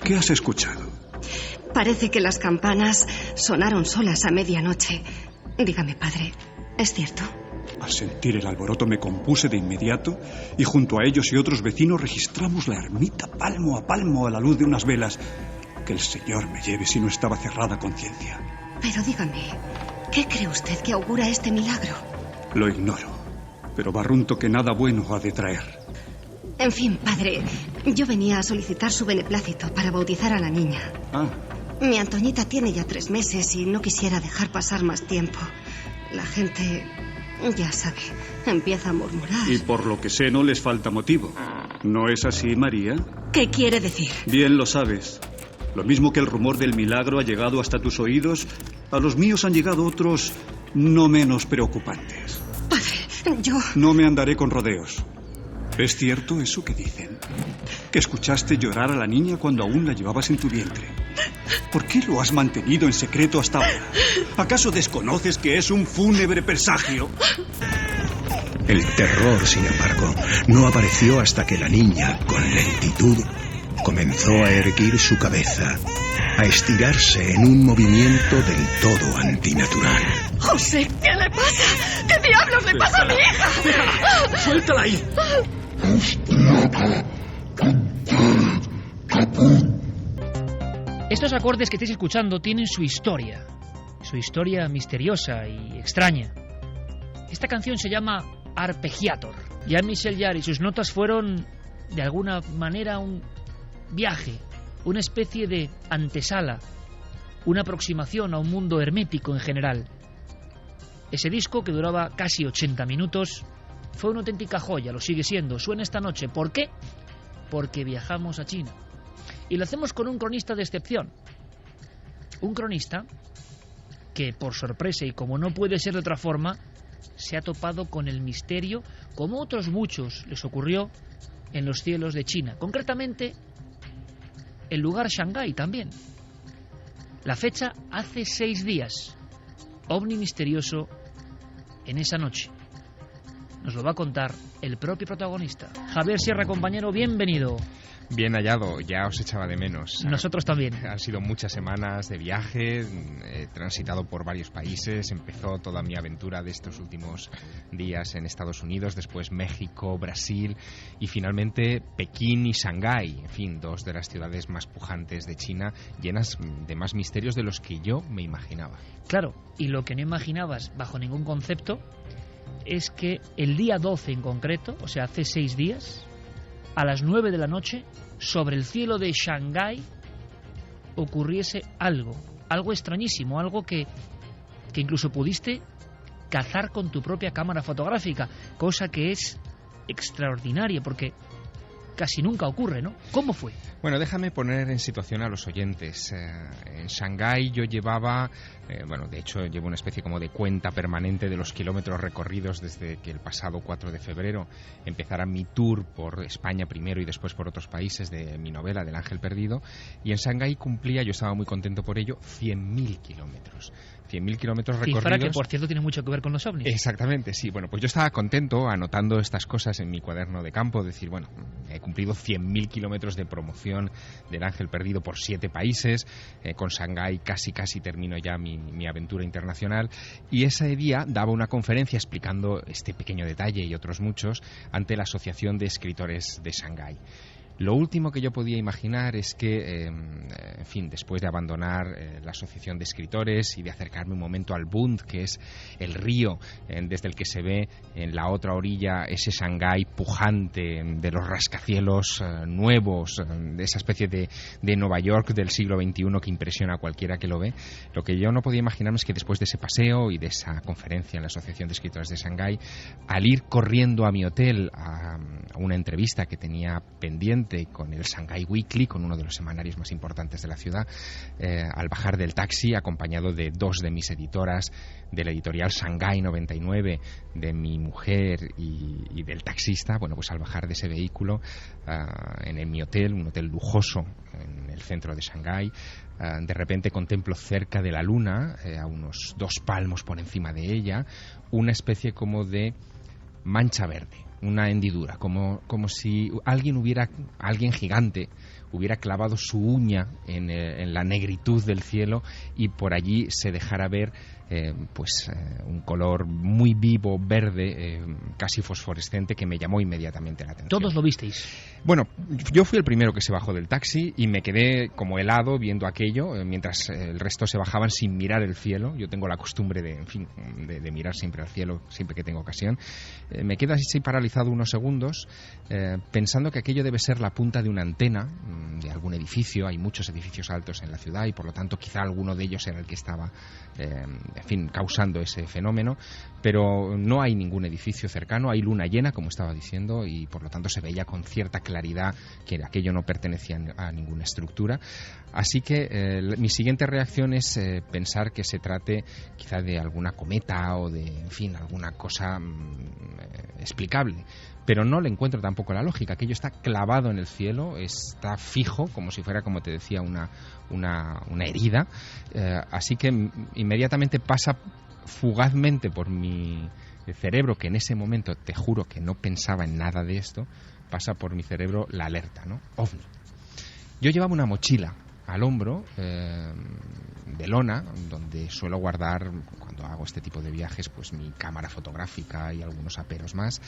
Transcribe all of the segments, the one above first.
¿Qué has escuchado? Parece que las campanas sonaron solas a medianoche. Dígame, padre, ¿es cierto? Al sentir el alboroto me compuse de inmediato y junto a ellos y otros vecinos registramos la ermita palmo a la luz de unas velas. Que el Señor me lleve si no estaba cerrada conciencia. Pero dígame, ¿qué cree usted que augura este milagro? Lo ignoro, pero barrunto que nada bueno ha de traer. En fin, padre, yo venía a solicitar su beneplácito para bautizar a la niña. Mi Antoñita tiene ya 3 meses y no quisiera dejar pasar más tiempo. La gente, ya sabe, empieza a murmurar. Y por lo que sé no les falta motivo. ¿No es así, María? ¿Qué quiere decir? Bien lo sabes. Lo mismo que el rumor del milagro ha llegado hasta tus oídos, a los míos han llegado otros no menos preocupantes. Padre, yo... No me andaré con rodeos. ¿Es cierto eso que dicen? ¿Que escuchaste llorar a la niña cuando aún la llevabas en tu vientre? ¿Por qué lo has mantenido en secreto hasta ahora? ¿Acaso desconoces que es un fúnebre presagio? El terror, sin embargo, no apareció hasta que la niña, con lentitud, comenzó a erguir su cabeza, a estirarse en un movimiento del todo antinatural. José, ¿qué le pasa? ¿Qué diablos le pasa a mi hija? ¡Déjala! ¡Suéltala ahí! Estos acordes que estáis escuchando tienen su historia misteriosa y extraña. Esta canción se llama Arpeggiator. Jean-Michel Jarre y sus notas fueron, de alguna manera, un viaje, una especie de antesala, una aproximación a un mundo hermético en general. Ese disco, que duraba casi 80 minutos, fue una auténtica joya, lo sigue siendo. Suena esta noche. ¿Por qué? Porque viajamos a China. Y lo hacemos con un cronista de excepción. Un cronista que, por sorpresa y como no puede ser de otra forma, se ha topado con el misterio, como otros muchos les ocurrió en los cielos de China. Concretamente, el lugar Shanghái también. La fecha hace 6 días. OVNI misterioso en esa noche. Nos lo va a contar el propio protagonista. Javier Sierra, compañero, bienvenido. Bien hallado, ya os echaba de menos. Nosotros también. Han sido muchas semanas de viaje, he transitado por varios países, empezó toda mi aventura de estos últimos días en Estados Unidos, después México, Brasil y finalmente Pekín y Shanghái, en fin, 2 de las ciudades más pujantes de China, llenas de más misterios de los que yo me imaginaba. Claro, y lo que no imaginabas bajo ningún concepto es que el día 12 en concreto, o sea, hace 6 días, a las 9 de la noche, sobre el cielo de Shanghái ocurriese algo extrañísimo, algo que incluso pudiste cazar con tu propia cámara fotográfica, cosa que es extraordinaria porque casi nunca ocurre, ¿no? ¿Cómo fue? Bueno, déjame poner en situación a los oyentes. En Shanghái yo llevaba, de hecho llevo una especie como de cuenta permanente de los kilómetros recorridos desde que el pasado 4 de febrero empezara mi tour por España primero y después por otros países de mi novela del Ángel Perdido, y en Shanghái cumplía, yo estaba muy contento por ello, 100.000 kilómetros. 100.000 kilómetros recorridos. Cifra que, por cierto, tiene mucho que ver con los ovnis. Exactamente, sí. Bueno, pues yo estaba contento anotando estas cosas en mi cuaderno de campo, decir, bueno, he cumplido 100.000 kilómetros de promoción del Ángel Perdido por 7 países, con Shanghái casi termino ya mi aventura internacional, y ese día daba una conferencia explicando este pequeño detalle y otros muchos ante la Asociación de Escritores de Shanghái. Lo último que yo podía imaginar es que, en fin, después de abandonar la Asociación de Escritores y de acercarme un momento al Bund, que es el río desde el que se ve en la otra orilla ese Shanghái pujante de los rascacielos nuevos, de esa especie de Nueva York del siglo XXI que impresiona a cualquiera que lo ve, lo que yo no podía imaginarme es que después de ese paseo y de esa conferencia en la Asociación de Escritores de Shanghái, al ir corriendo a mi hotel a una entrevista que tenía pendiente con el Shanghai Weekly, con uno de los semanarios más importantes de la ciudad, al bajar del taxi, acompañado de 2 de mis editoras, de la editorial Shanghai 99, de mi mujer y del taxista, bueno, pues al bajar de ese vehículo en mi hotel, un hotel lujoso en el centro de Shanghái, de repente contemplo cerca de la luna, a unos 2 palmos por encima de ella, una especie como de mancha verde, una hendidura, como si alguien gigante hubiera clavado su uña en la negritud del cielo y por allí se dejara ver un color muy vivo, verde, casi fosforescente, que me llamó inmediatamente la atención. ¿Todos lo visteis? Bueno, yo fui el primero que se bajó del taxi y me quedé como helado viendo aquello, mientras el resto se bajaban sin mirar el cielo. Yo tengo la costumbre de mirar siempre al cielo, siempre que tengo ocasión. Me quedé así paralizado unos segundos, pensando que aquello debe ser la punta de una antena de algún edificio. Hay muchos edificios altos en la ciudad y por lo tanto quizá alguno de ellos era el que estaba causando ese fenómeno, pero no hay ningún edificio cercano, hay luna llena, como estaba diciendo, y por lo tanto se veía con cierta claridad que aquello no pertenecía a ninguna estructura. Así que mi siguiente reacción es pensar que se trate quizá de alguna cometa o de, alguna cosa explicable. Pero no le encuentro tampoco la lógica. Aquello está clavado en el cielo, está fijo, como si fuera, como te decía, una herida. Así que inmediatamente pasa fugazmente por mi cerebro, que en ese momento, te juro que no pensaba en nada de esto, pasa por mi cerebro la alerta, ¿no? OVNI. Yo llevaba una mochila al hombro de lona, donde suelo guardar, cuando hago este tipo de viajes, pues mi cámara fotográfica y algunos aperos más.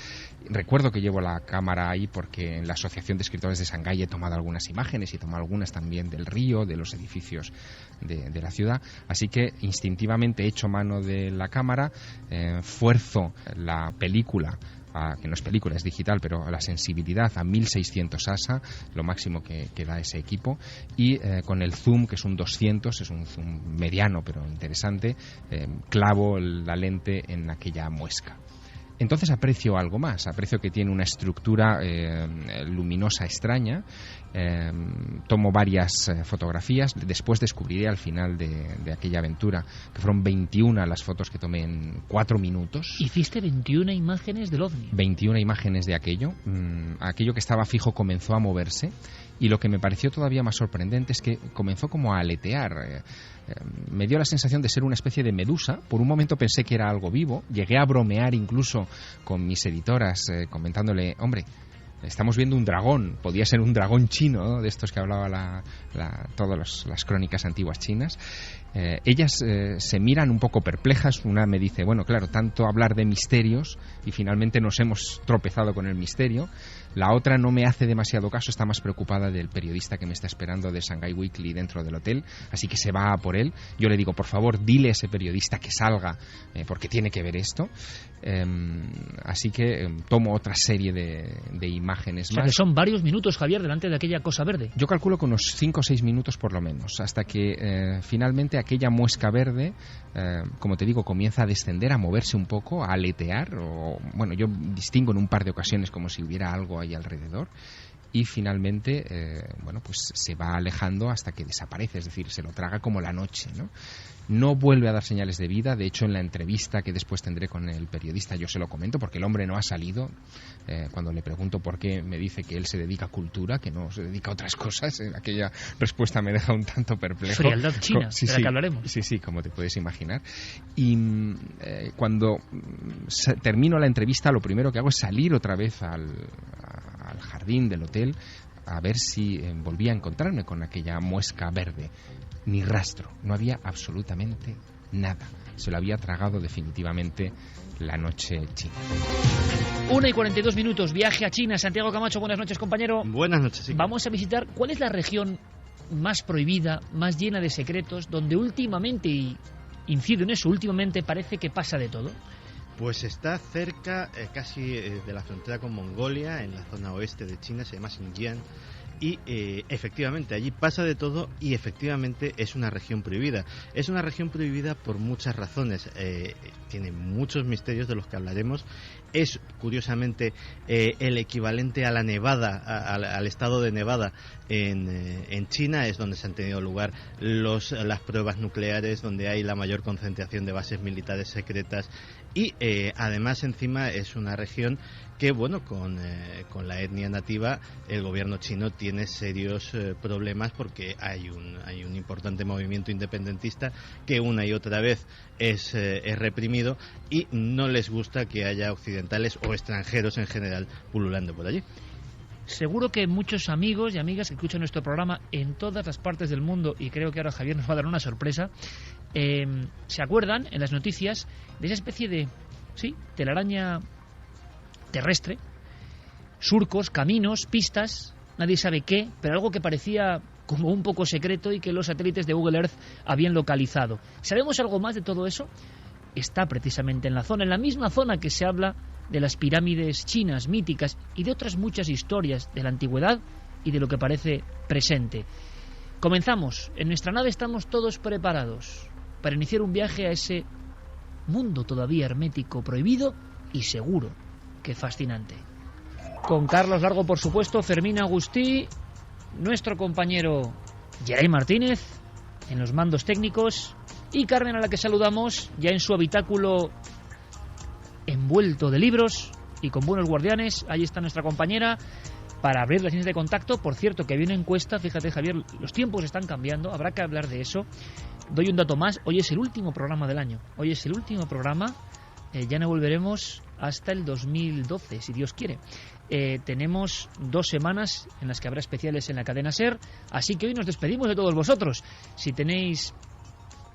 Recuerdo que llevo la cámara ahí porque en la Asociación de Escritores de Shanghái he tomado algunas imágenes y he tomado algunas también del río, de los edificios de la ciudad, así que instintivamente he hecho mano de la cámara, fuerzo la película, que no es película, es digital, pero la sensibilidad a 1600 ASA, lo máximo que da ese equipo, y con el zoom, que es un 200, es un zoom mediano pero interesante, clavo la lente en aquella muesca. Entonces aprecio algo más, aprecio que tiene una estructura luminosa extraña. Tomo varias fotografías, después descubriré al final de aquella aventura que fueron 21 las fotos que tomé en 4 minutos. ¿Hiciste 21 imágenes del OVNI? 21 imágenes de aquello. Aquello que estaba fijo comenzó a moverse y lo que me pareció todavía más sorprendente es que comenzó como a aletear. Me dio la sensación de ser una especie de medusa. Por un momento pensé que era algo vivo. Llegué a bromear incluso con mis editoras, comentándole, hombre, estamos viendo un dragón, podía ser un dragón chino, ¿no?, de estos que hablaba todas las crónicas antiguas chinas. Ellas se miran un poco perplejas. Una me dice, bueno, claro, tanto hablar de misterios y finalmente nos hemos tropezado con el misterio. La otra no me hace demasiado caso, está más preocupada del periodista que me está esperando de Shanghai Weekly dentro del hotel, así que se va a por él. Yo le digo, por favor, dile a ese periodista que salga, porque tiene que ver esto. Así que tomo otra serie de imágenes más. O sea, que son varios minutos, Javier, delante de aquella cosa verde. Yo calculo que unos 5 o 6 minutos por lo menos, hasta que finalmente aquella muesca verde, como te digo, comienza a descender, a moverse un poco, a aletear, bueno, yo distingo en un par de ocasiones como si hubiera algo ahí alrededor, y finalmente pues se va alejando hasta que desaparece, es decir, se lo traga como la noche, ¿no? No vuelve a dar señales de vida. De hecho, en la entrevista que después tendré con el periodista yo se lo comento, porque el hombre no ha salido. Cuando le pregunto por qué, me dice que él se dedica a cultura, que no se dedica a otras cosas. Aquella respuesta me deja un tanto perplejo. Frialdad china, de la que hablaremos. Sí, como te puedes imaginar. Y cuando termino la entrevista, lo primero que hago es salir otra vez al jardín del hotel a ver si volvía a encontrarme con aquella muesca verde. Ni rastro, no había absolutamente nada. Se lo había tragado definitivamente la noche china. 1:42, viaje a China. Santiago Camacho, buenas noches, compañero. Buenas noches, sí. Vamos a visitar, ¿cuál es la región más prohibida, más llena de secretos, donde últimamente, y incido en eso, últimamente parece que pasa de todo? Pues está cerca, casi de la frontera con Mongolia, en la zona oeste de China, se llama Xinjiang. Y efectivamente allí pasa de todo y efectivamente es una región prohibida. Es una región prohibida por muchas razones. Tiene muchos misterios de los que hablaremos. Es curiosamente el equivalente a la Nevada, al estado de Nevada en China. Es donde se han tenido lugar las pruebas nucleares, donde hay la mayor concentración de bases militares secretas. Y además encima es una región que, bueno, con la etnia nativa, el gobierno chino tiene serios problemas porque hay un importante movimiento independentista que una y otra vez es reprimido y no les gusta que haya occidentales o extranjeros en general pululando por allí. Seguro que muchos amigos y amigas que escuchan nuestro programa en todas las partes del mundo, y creo que ahora Javier nos va a dar una sorpresa, se acuerdan en las noticias de esa especie de, telaraña terrestre, surcos, caminos, pistas, nadie sabe qué, pero algo que parecía como un poco secreto y que los satélites de Google Earth habían localizado. ¿Sabemos algo más de todo eso? Está precisamente en la misma zona que se habla de las pirámides chinas míticas y de otras muchas historias de la antigüedad y de lo que parece presente. Comenzamos. En nuestra nave estamos todos preparados para iniciar un viaje a ese mundo todavía hermético, prohibido y seguro que fascinante. Con Carlos Largo, por supuesto, Fermín Agustí, nuestro compañero Geray Martínez en los mandos técnicos y Carmen, a la que saludamos ya en su habitáculo envuelto de libros y con buenos guardianes. Ahí está nuestra compañera para abrir las líneas de contacto. Por cierto, que había una encuesta, fíjate, Javier, los tiempos están cambiando, habrá que hablar de eso. Doy un dato más, hoy es el último programa del año, hoy es el último programa, ya no volveremos hasta el 2012, si Dios quiere. Tenemos 2 semanas en las que habrá especiales en la cadena SER, así que hoy nos despedimos de todos vosotros. Si tenéis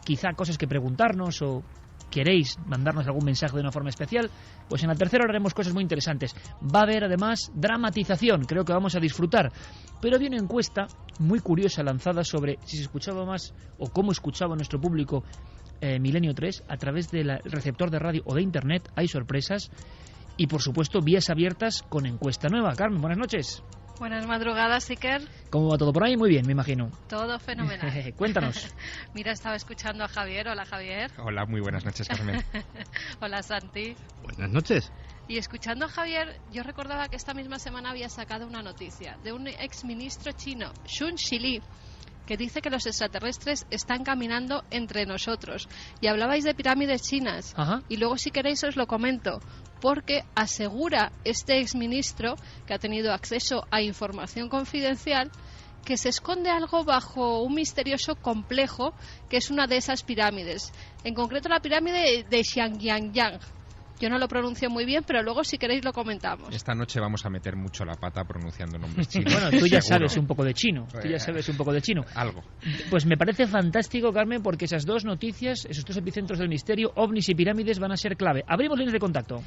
quizá cosas que preguntarnos o queréis mandarnos algún mensaje de una forma especial, pues en la tercera hora haremos cosas muy interesantes. Va a haber además dramatización, creo que vamos a disfrutar, pero había una encuesta muy curiosa lanzada sobre si se escuchaba más o cómo escuchaba nuestro público Milenio 3 a través del receptor de radio o de internet. Hay sorpresas y por supuesto vías abiertas con encuesta nueva. Carmen, buenas noches. Buenas madrugadas, Iker. ¿Cómo va todo por ahí? Muy bien, me imagino. Todo fenomenal. Cuéntanos. Mira, estaba escuchando a Javier. Hola, Javier. Hola, muy buenas noches, Carmen. Hola, Santi. Buenas noches. Y escuchando a Javier, yo recordaba que esta misma semana había sacado una noticia de un exministro chino, Sun Xili, que dice que los extraterrestres están caminando entre nosotros. Y hablabais de pirámides chinas. Ajá. Y luego, si queréis, os lo comento. Porque asegura este exministro, que ha tenido acceso a información confidencial, que se esconde algo bajo un misterioso complejo que es una de esas pirámides. En concreto, la pirámide de Xiangyang. Yo no lo pronuncio muy bien, pero luego, si queréis, lo comentamos. Esta noche vamos a meter mucho la pata pronunciando nombres chinos. Bueno, tú ya sabes un poco de chino. Algo. Pues me parece fantástico, Carmen, porque esas 2 noticias, esos 2 epicentros del misterio, ovnis y pirámides, van a ser clave. Abrimos líneas de contacto.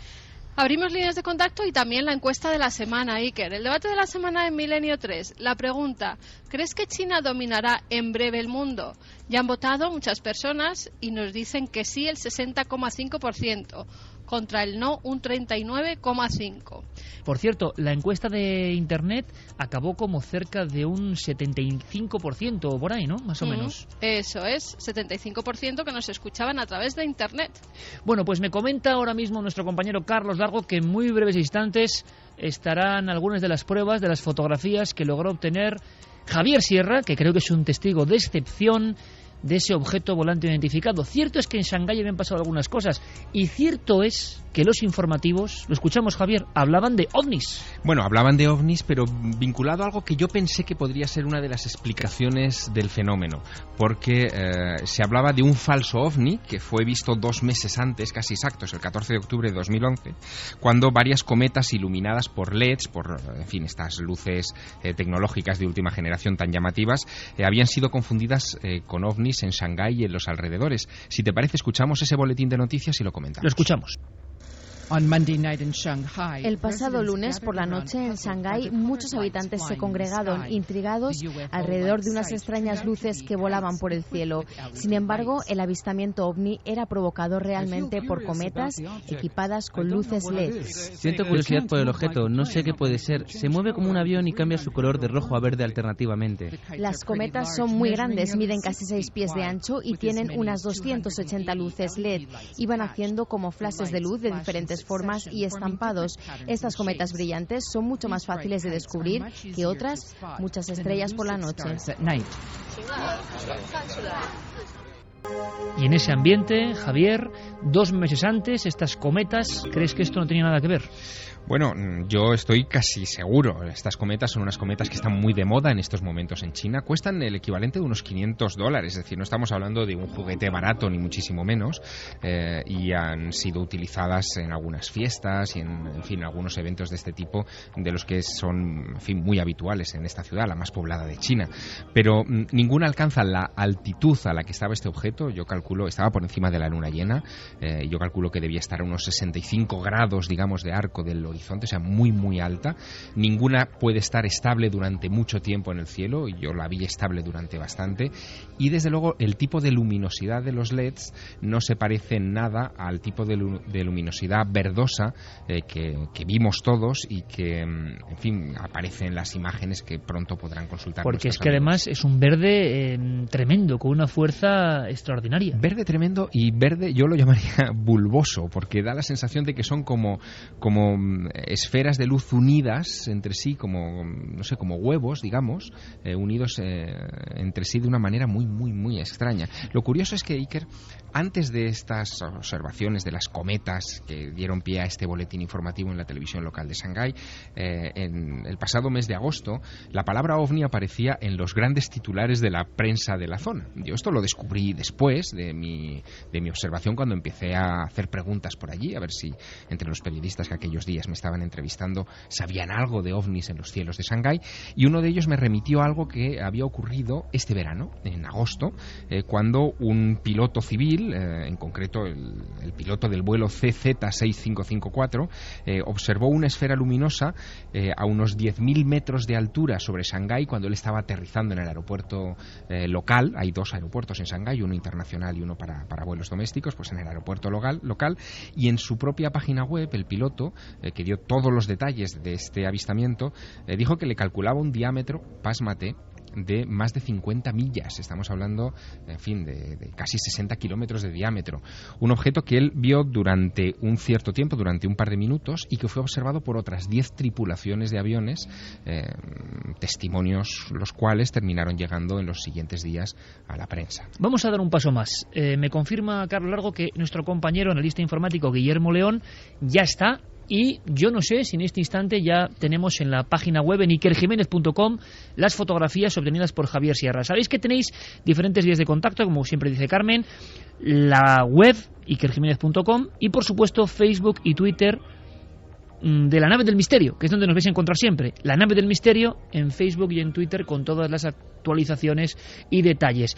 Abrimos líneas de contacto y también la encuesta de la semana, Iker. El debate de la semana en Milenio 3. La pregunta, ¿crees que China dominará en breve el mundo? Ya han votado muchas personas y nos dicen que sí el 60,5%. Contra el no un 39,5%. Por cierto, la encuesta de Internet acabó como cerca de un 75% o por ahí, ¿no? Más o menos. Eso es, 75% que nos escuchaban a través de Internet. Bueno, pues me comenta ahora mismo nuestro compañero Carlos Largo que en muy breves instantes estarán algunas de las pruebas, de las fotografías que logró obtener Javier Sierra, que creo que es un testigo de excepción de ese objeto volante identificado. Cierto es que en Shanghái habían pasado algunas cosas y cierto es que los informativos, lo escuchamos, Javier, hablaban de ovnis. Bueno, hablaban de ovnis, pero vinculado a algo que yo pensé que podría ser una de las explicaciones del fenómeno, porque se hablaba de un falso ovni que fue visto 2 meses antes, casi exactos, el 14 de octubre de 2011, cuando varias cometas iluminadas por LEDs, por, en fin, estas luces tecnológicas de última generación tan llamativas, habían sido confundidas con ovnis en Shanghái y en los alrededores. Si te parece, escuchamos ese boletín de noticias y lo comentamos. Lo escuchamos. El pasado lunes por la noche en Shanghái muchos habitantes se congregaron intrigados alrededor de unas extrañas luces que volaban por el cielo. Sin embargo, el avistamiento ovni era provocado realmente por cometas equipadas con luces LED. Siento curiosidad por el objeto, no sé qué puede ser. Se mueve como un avión y cambia su color de rojo a verde alternativamente. Las cometas son muy grandes, miden casi 6 pies de ancho y tienen unas 280 luces LED. Iban haciendo como flashes de luz de diferentes formas y estampados. Estas cometas brillantes son mucho más fáciles de descubrir que otras muchas estrellas por la noche. Y en ese ambiente, Javier, 2 meses antes, estas cometas, ¿crees que esto no tenía nada que ver? Bueno, yo estoy casi seguro. Estas cometas son unas cometas que están muy de moda en estos momentos en China. Cuestan el equivalente de unos $500, es decir, no estamos hablando de un juguete barato ni muchísimo menos, y han sido utilizadas en algunas fiestas y en fin, algunos eventos de este tipo, de los que son, en fin, muy habituales en esta ciudad, la más poblada de China. Pero ninguna alcanza la altitud a la que estaba este objeto. Yo calculo, estaba por encima de la luna llena, yo calculo que debía estar a unos 65 grados, digamos, de arco del horizonte, o sea, muy muy alta. Ninguna puede estar estable durante mucho tiempo en el cielo, y yo la vi estable durante bastante, y desde luego el tipo de luminosidad de los LEDs no se parece en nada al tipo de luminosidad verdosa que vimos todos y que, en fin, aparece en las imágenes que pronto podrán consultar. Porque es que además es un verde tremendo, con una fuerza extraordinaria. Verde tremendo, y verde yo lo llamaría bulboso, porque da la sensación de que son como esferas de luz unidas entre sí, como, no sé, como huevos, digamos, unidos entre sí de una manera muy, muy, muy extraña. Lo curioso es que, Iker, antes de estas observaciones de las cometas que dieron pie a este boletín informativo en la televisión local de Shanghái, en el pasado mes de agosto, la palabra ovni aparecía en los grandes titulares de la prensa de la zona. Yo esto lo descubrí después de mi observación, cuando empecé a hacer preguntas por allí, a ver si entre los periodistas que aquellos días me estaban entrevistando sabían algo de ovnis en los cielos de Shanghái, y uno de ellos me remitió algo que había ocurrido este verano, en agosto, cuando un piloto civil, en concreto el piloto del vuelo CZ6554, observó una esfera luminosa a unos 10.000 metros de altura sobre Shanghái cuando él estaba aterrizando en el aeropuerto local. Hay 2 aeropuertos en Shanghái, uno internacional y uno para vuelos domésticos, pues en el aeropuerto local, y en su propia página web el piloto, que dio todos los detalles de este avistamiento, dijo que le calculaba un diámetro, pásmate, de más de 50 millas. Estamos hablando, en fin, de casi 60 kilómetros de diámetro. Un objeto que él vio durante un cierto tiempo, durante un par de minutos, y que fue observado por otras 10 tripulaciones de aviones, testimonios los cuales terminaron llegando en los siguientes días a la prensa. Vamos a dar un paso más. Me confirma Carlos Largo que nuestro compañero analista informático Guillermo León ya está. Y yo no sé si en este instante ya tenemos en la página web, en ikerjimenez.com, las fotografías obtenidas por Javier Sierra. Sabéis que tenéis diferentes vías de contacto, como siempre dice Carmen, la web, ikerjimenez.com, y por supuesto Facebook y Twitter de La Nave del Misterio, que es donde nos vais a encontrar siempre. La Nave del Misterio en Facebook y en Twitter, con todas las actualizaciones y detalles.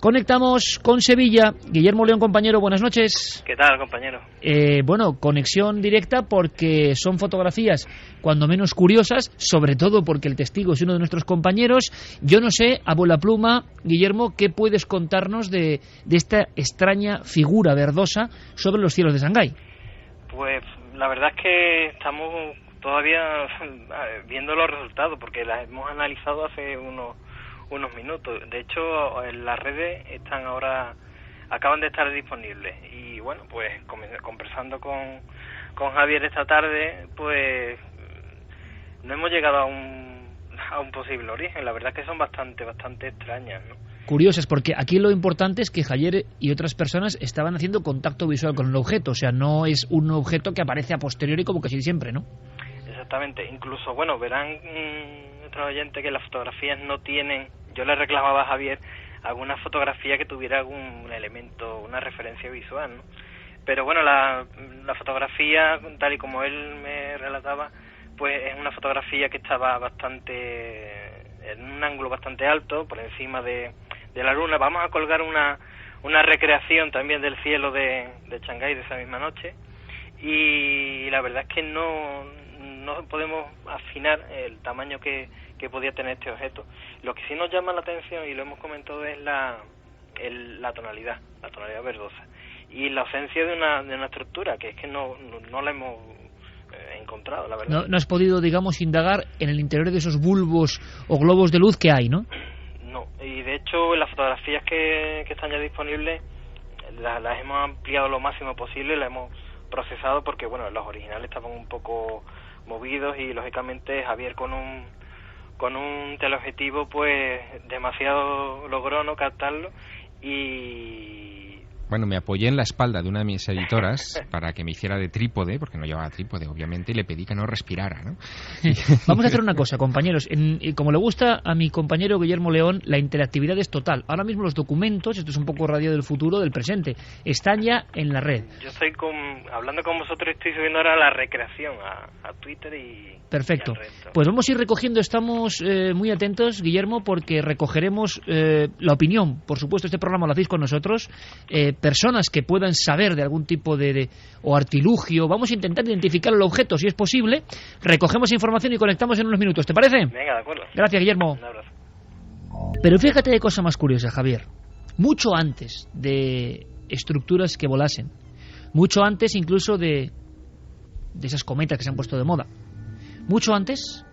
Conectamos con Sevilla. Guillermo León, compañero, buenas noches. ¿Qué tal, compañero? Bueno, conexión directa porque son fotografías cuando menos curiosas, sobre todo porque el testigo es uno de nuestros compañeros. Yo no sé, a bola pluma, Guillermo, ¿qué puedes contarnos de esta extraña figura verdosa sobre los cielos de Shanghái? Pues la verdad es que estamos todavía viendo los resultados, porque las hemos analizado hace unos minutos. De hecho, en las redes acaban de estar disponibles, y bueno, pues conversando con Javier esta tarde, pues no hemos llegado a un posible origen. La verdad es que son bastante extrañas, ¿no? Curiosas, porque aquí lo importante es que Javier y otras personas estaban haciendo contacto visual con el objeto, o sea, no es un objeto que aparece a posteriori como casi siempre, ¿no? Exactamente. Incluso, bueno, verán nuestros oyentes que las fotografías no tienen. Yo le reclamaba a Javier alguna fotografía que tuviera algún elemento, una referencia visual, ¿no? Pero bueno, la fotografía, tal y como él me relataba, pues es una fotografía que estaba en un ángulo bastante alto, por encima de la luna. Vamos a colgar una recreación también del cielo de Shanghái de esa misma noche, y la verdad es que no podemos afinar el tamaño que podía tener este objeto. Lo que sí nos llama la atención, y lo hemos comentado, es la tonalidad verdosa, y la ausencia de una estructura, que es que no la hemos encontrado, la verdad. No has podido, digamos, indagar en el interior de esos bulbos o globos de luz que hay, ¿no? No, y de hecho las fotografías que están ya disponibles las hemos ampliado lo máximo posible, las hemos procesado, porque bueno, los originales estaban un poco movidos, y lógicamente Javier con un teleobjetivo pues demasiado logró no captarlo, y... Bueno, me apoyé en la espalda de una de mis editoras para que me hiciera de trípode, porque no llevaba trípode, obviamente, y le pedí que no respirara, ¿no? Vamos a hacer una cosa, compañeros. Como le gusta a mi compañero Guillermo León, la interactividad es total. Ahora mismo los documentos, esto es un poco radio del futuro, del presente, están ya en la red. Yo estoy hablando con vosotros, estoy subiendo ahora la recreación a Twitter y... Perfecto. Pues vamos a ir recogiendo, estamos muy atentos, Guillermo, porque recogeremos la opinión. Por supuesto, este programa lo hacéis con nosotros. Personas que puedan saber de algún tipo o artilugio. Vamos a intentar identificar el objeto, si es posible. Recogemos información y conectamos en unos minutos. ¿Te parece? Venga, de acuerdo. Gracias, Guillermo. Un abrazo. Pero fíjate de cosa más curiosa, Javier. Mucho antes de estructuras que volasen, mucho antes incluso de esas cometas que se han puesto de moda, mucho antes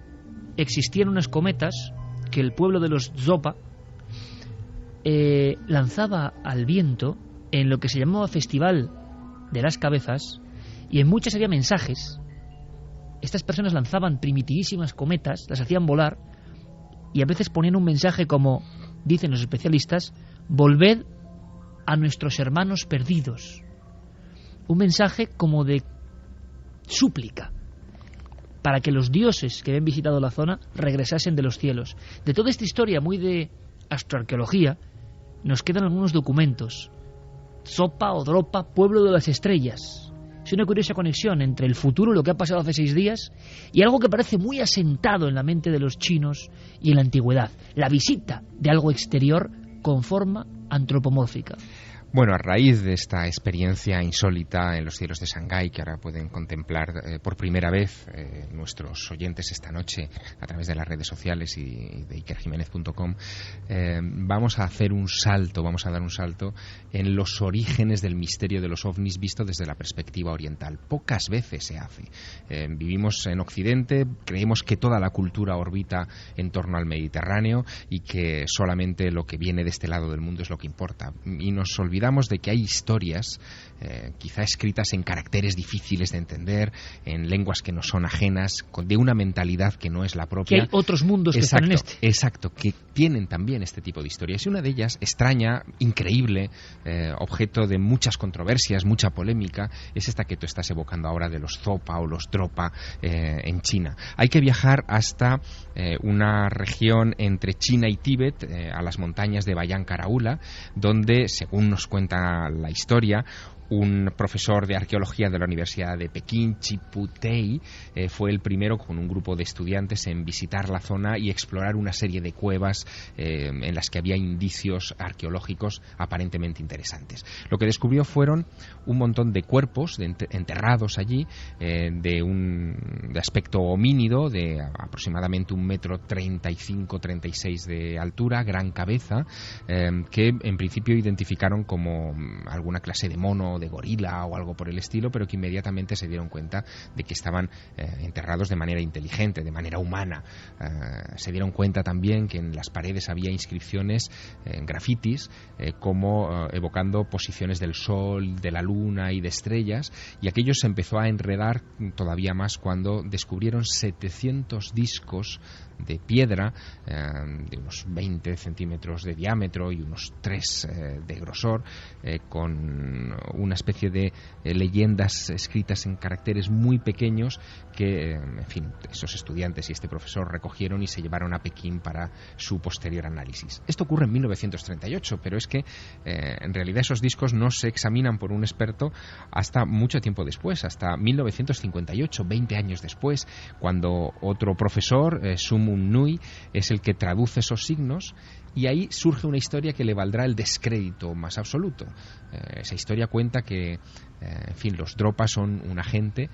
existían unas cometas que el pueblo de los Zopa lanzaba al viento en lo que se llamaba Festival de las Cabezas, y en muchas había mensajes. Estas personas lanzaban primitivísimas cometas, las hacían volar, y a veces ponían un mensaje como, dicen los especialistas, volved a nuestros hermanos perdidos. Un mensaje como de súplica, para que los dioses que habían visitado la zona regresasen de los cielos. De toda esta historia muy de astroarqueología, nos quedan algunos documentos. Zopa o Dropa, pueblo de las estrellas. Es una curiosa conexión entre el futuro, lo que ha pasado hace 6 días, y algo que parece muy asentado en la mente de los chinos y en la antigüedad. La visita de algo exterior con forma antropomórfica. Bueno, a raíz de esta experiencia insólita en los cielos de Shanghái, que ahora pueden contemplar por primera vez nuestros oyentes esta noche a través de las redes sociales y de ikerjiménez.com, vamos a dar un salto en los orígenes del misterio de los ovnis visto desde la perspectiva oriental. Pocas veces se hace. Vivimos en Occidente, creemos que toda la cultura orbita en torno al Mediterráneo y que solamente lo que viene de este lado del mundo es lo que importa. Y nos olvidamos de que hay historias, quizá escritas en caracteres difíciles de entender, en lenguas que no son ajenas, de una mentalidad que no es la propia. Que hay otros mundos que están en este. Exacto, que tienen también este tipo de historias. Y una de ellas, extraña, increíble, objeto de muchas controversias, mucha polémica, es esta que tú estás evocando ahora de los Zopa o los Dropa en China. Hay que viajar hasta una región entre China y Tíbet, a las montañas de Bayan Karaula, donde, según nos cuenta la historia, un profesor de arqueología de la Universidad de Pekín, Chipu Tei, fue el primero con un grupo de estudiantes en visitar la zona y explorar una serie de cuevas en las que había indicios arqueológicos aparentemente interesantes. Lo que descubrió fueron un montón de cuerpos enterrados allí, de aspecto homínido, de aproximadamente 1,35 m de altura, gran cabeza, que en principio identificaron como alguna clase de mono, de gorila o algo por el estilo, pero que inmediatamente se dieron cuenta de que estaban enterrados de manera inteligente, de manera humana. Se dieron cuenta también que en las paredes había inscripciones, grafitis, como evocando posiciones del sol, de la luna y de estrellas, y aquello se empezó a enredar todavía más cuando descubrieron 700 discos de piedra de unos 20 centímetros de diámetro y unos 3 de grosor, con una especie de leyendas escritas en caracteres muy pequeños que, en fin, esos estudiantes y este profesor recogieron y se llevaron a Pekín para su posterior análisis. Esto ocurre en 1938, pero es que en realidad esos discos no se examinan por un experto hasta mucho tiempo después, hasta 1958, 20 años después, cuando otro profesor, Sumun Nui, es el que traduce esos signos, y ahí surge una historia que le valdrá el descrédito más absoluto. Esa historia cuenta que, en fin, los Dropa son una gente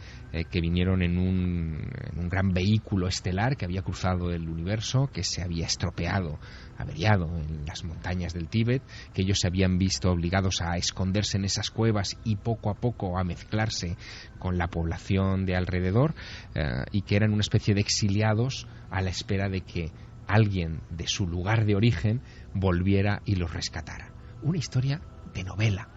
que vinieron en un gran vehículo estelar que había cruzado el universo, que se había estropeado, averiado en las montañas del Tíbet, que ellos se habían visto obligados a esconderse en esas cuevas y poco a poco a mezclarse con la población de alrededor, y que eran una especie de exiliados a la espera de que alguien de su lugar de origen volviera y los rescatara. Una historia de novela,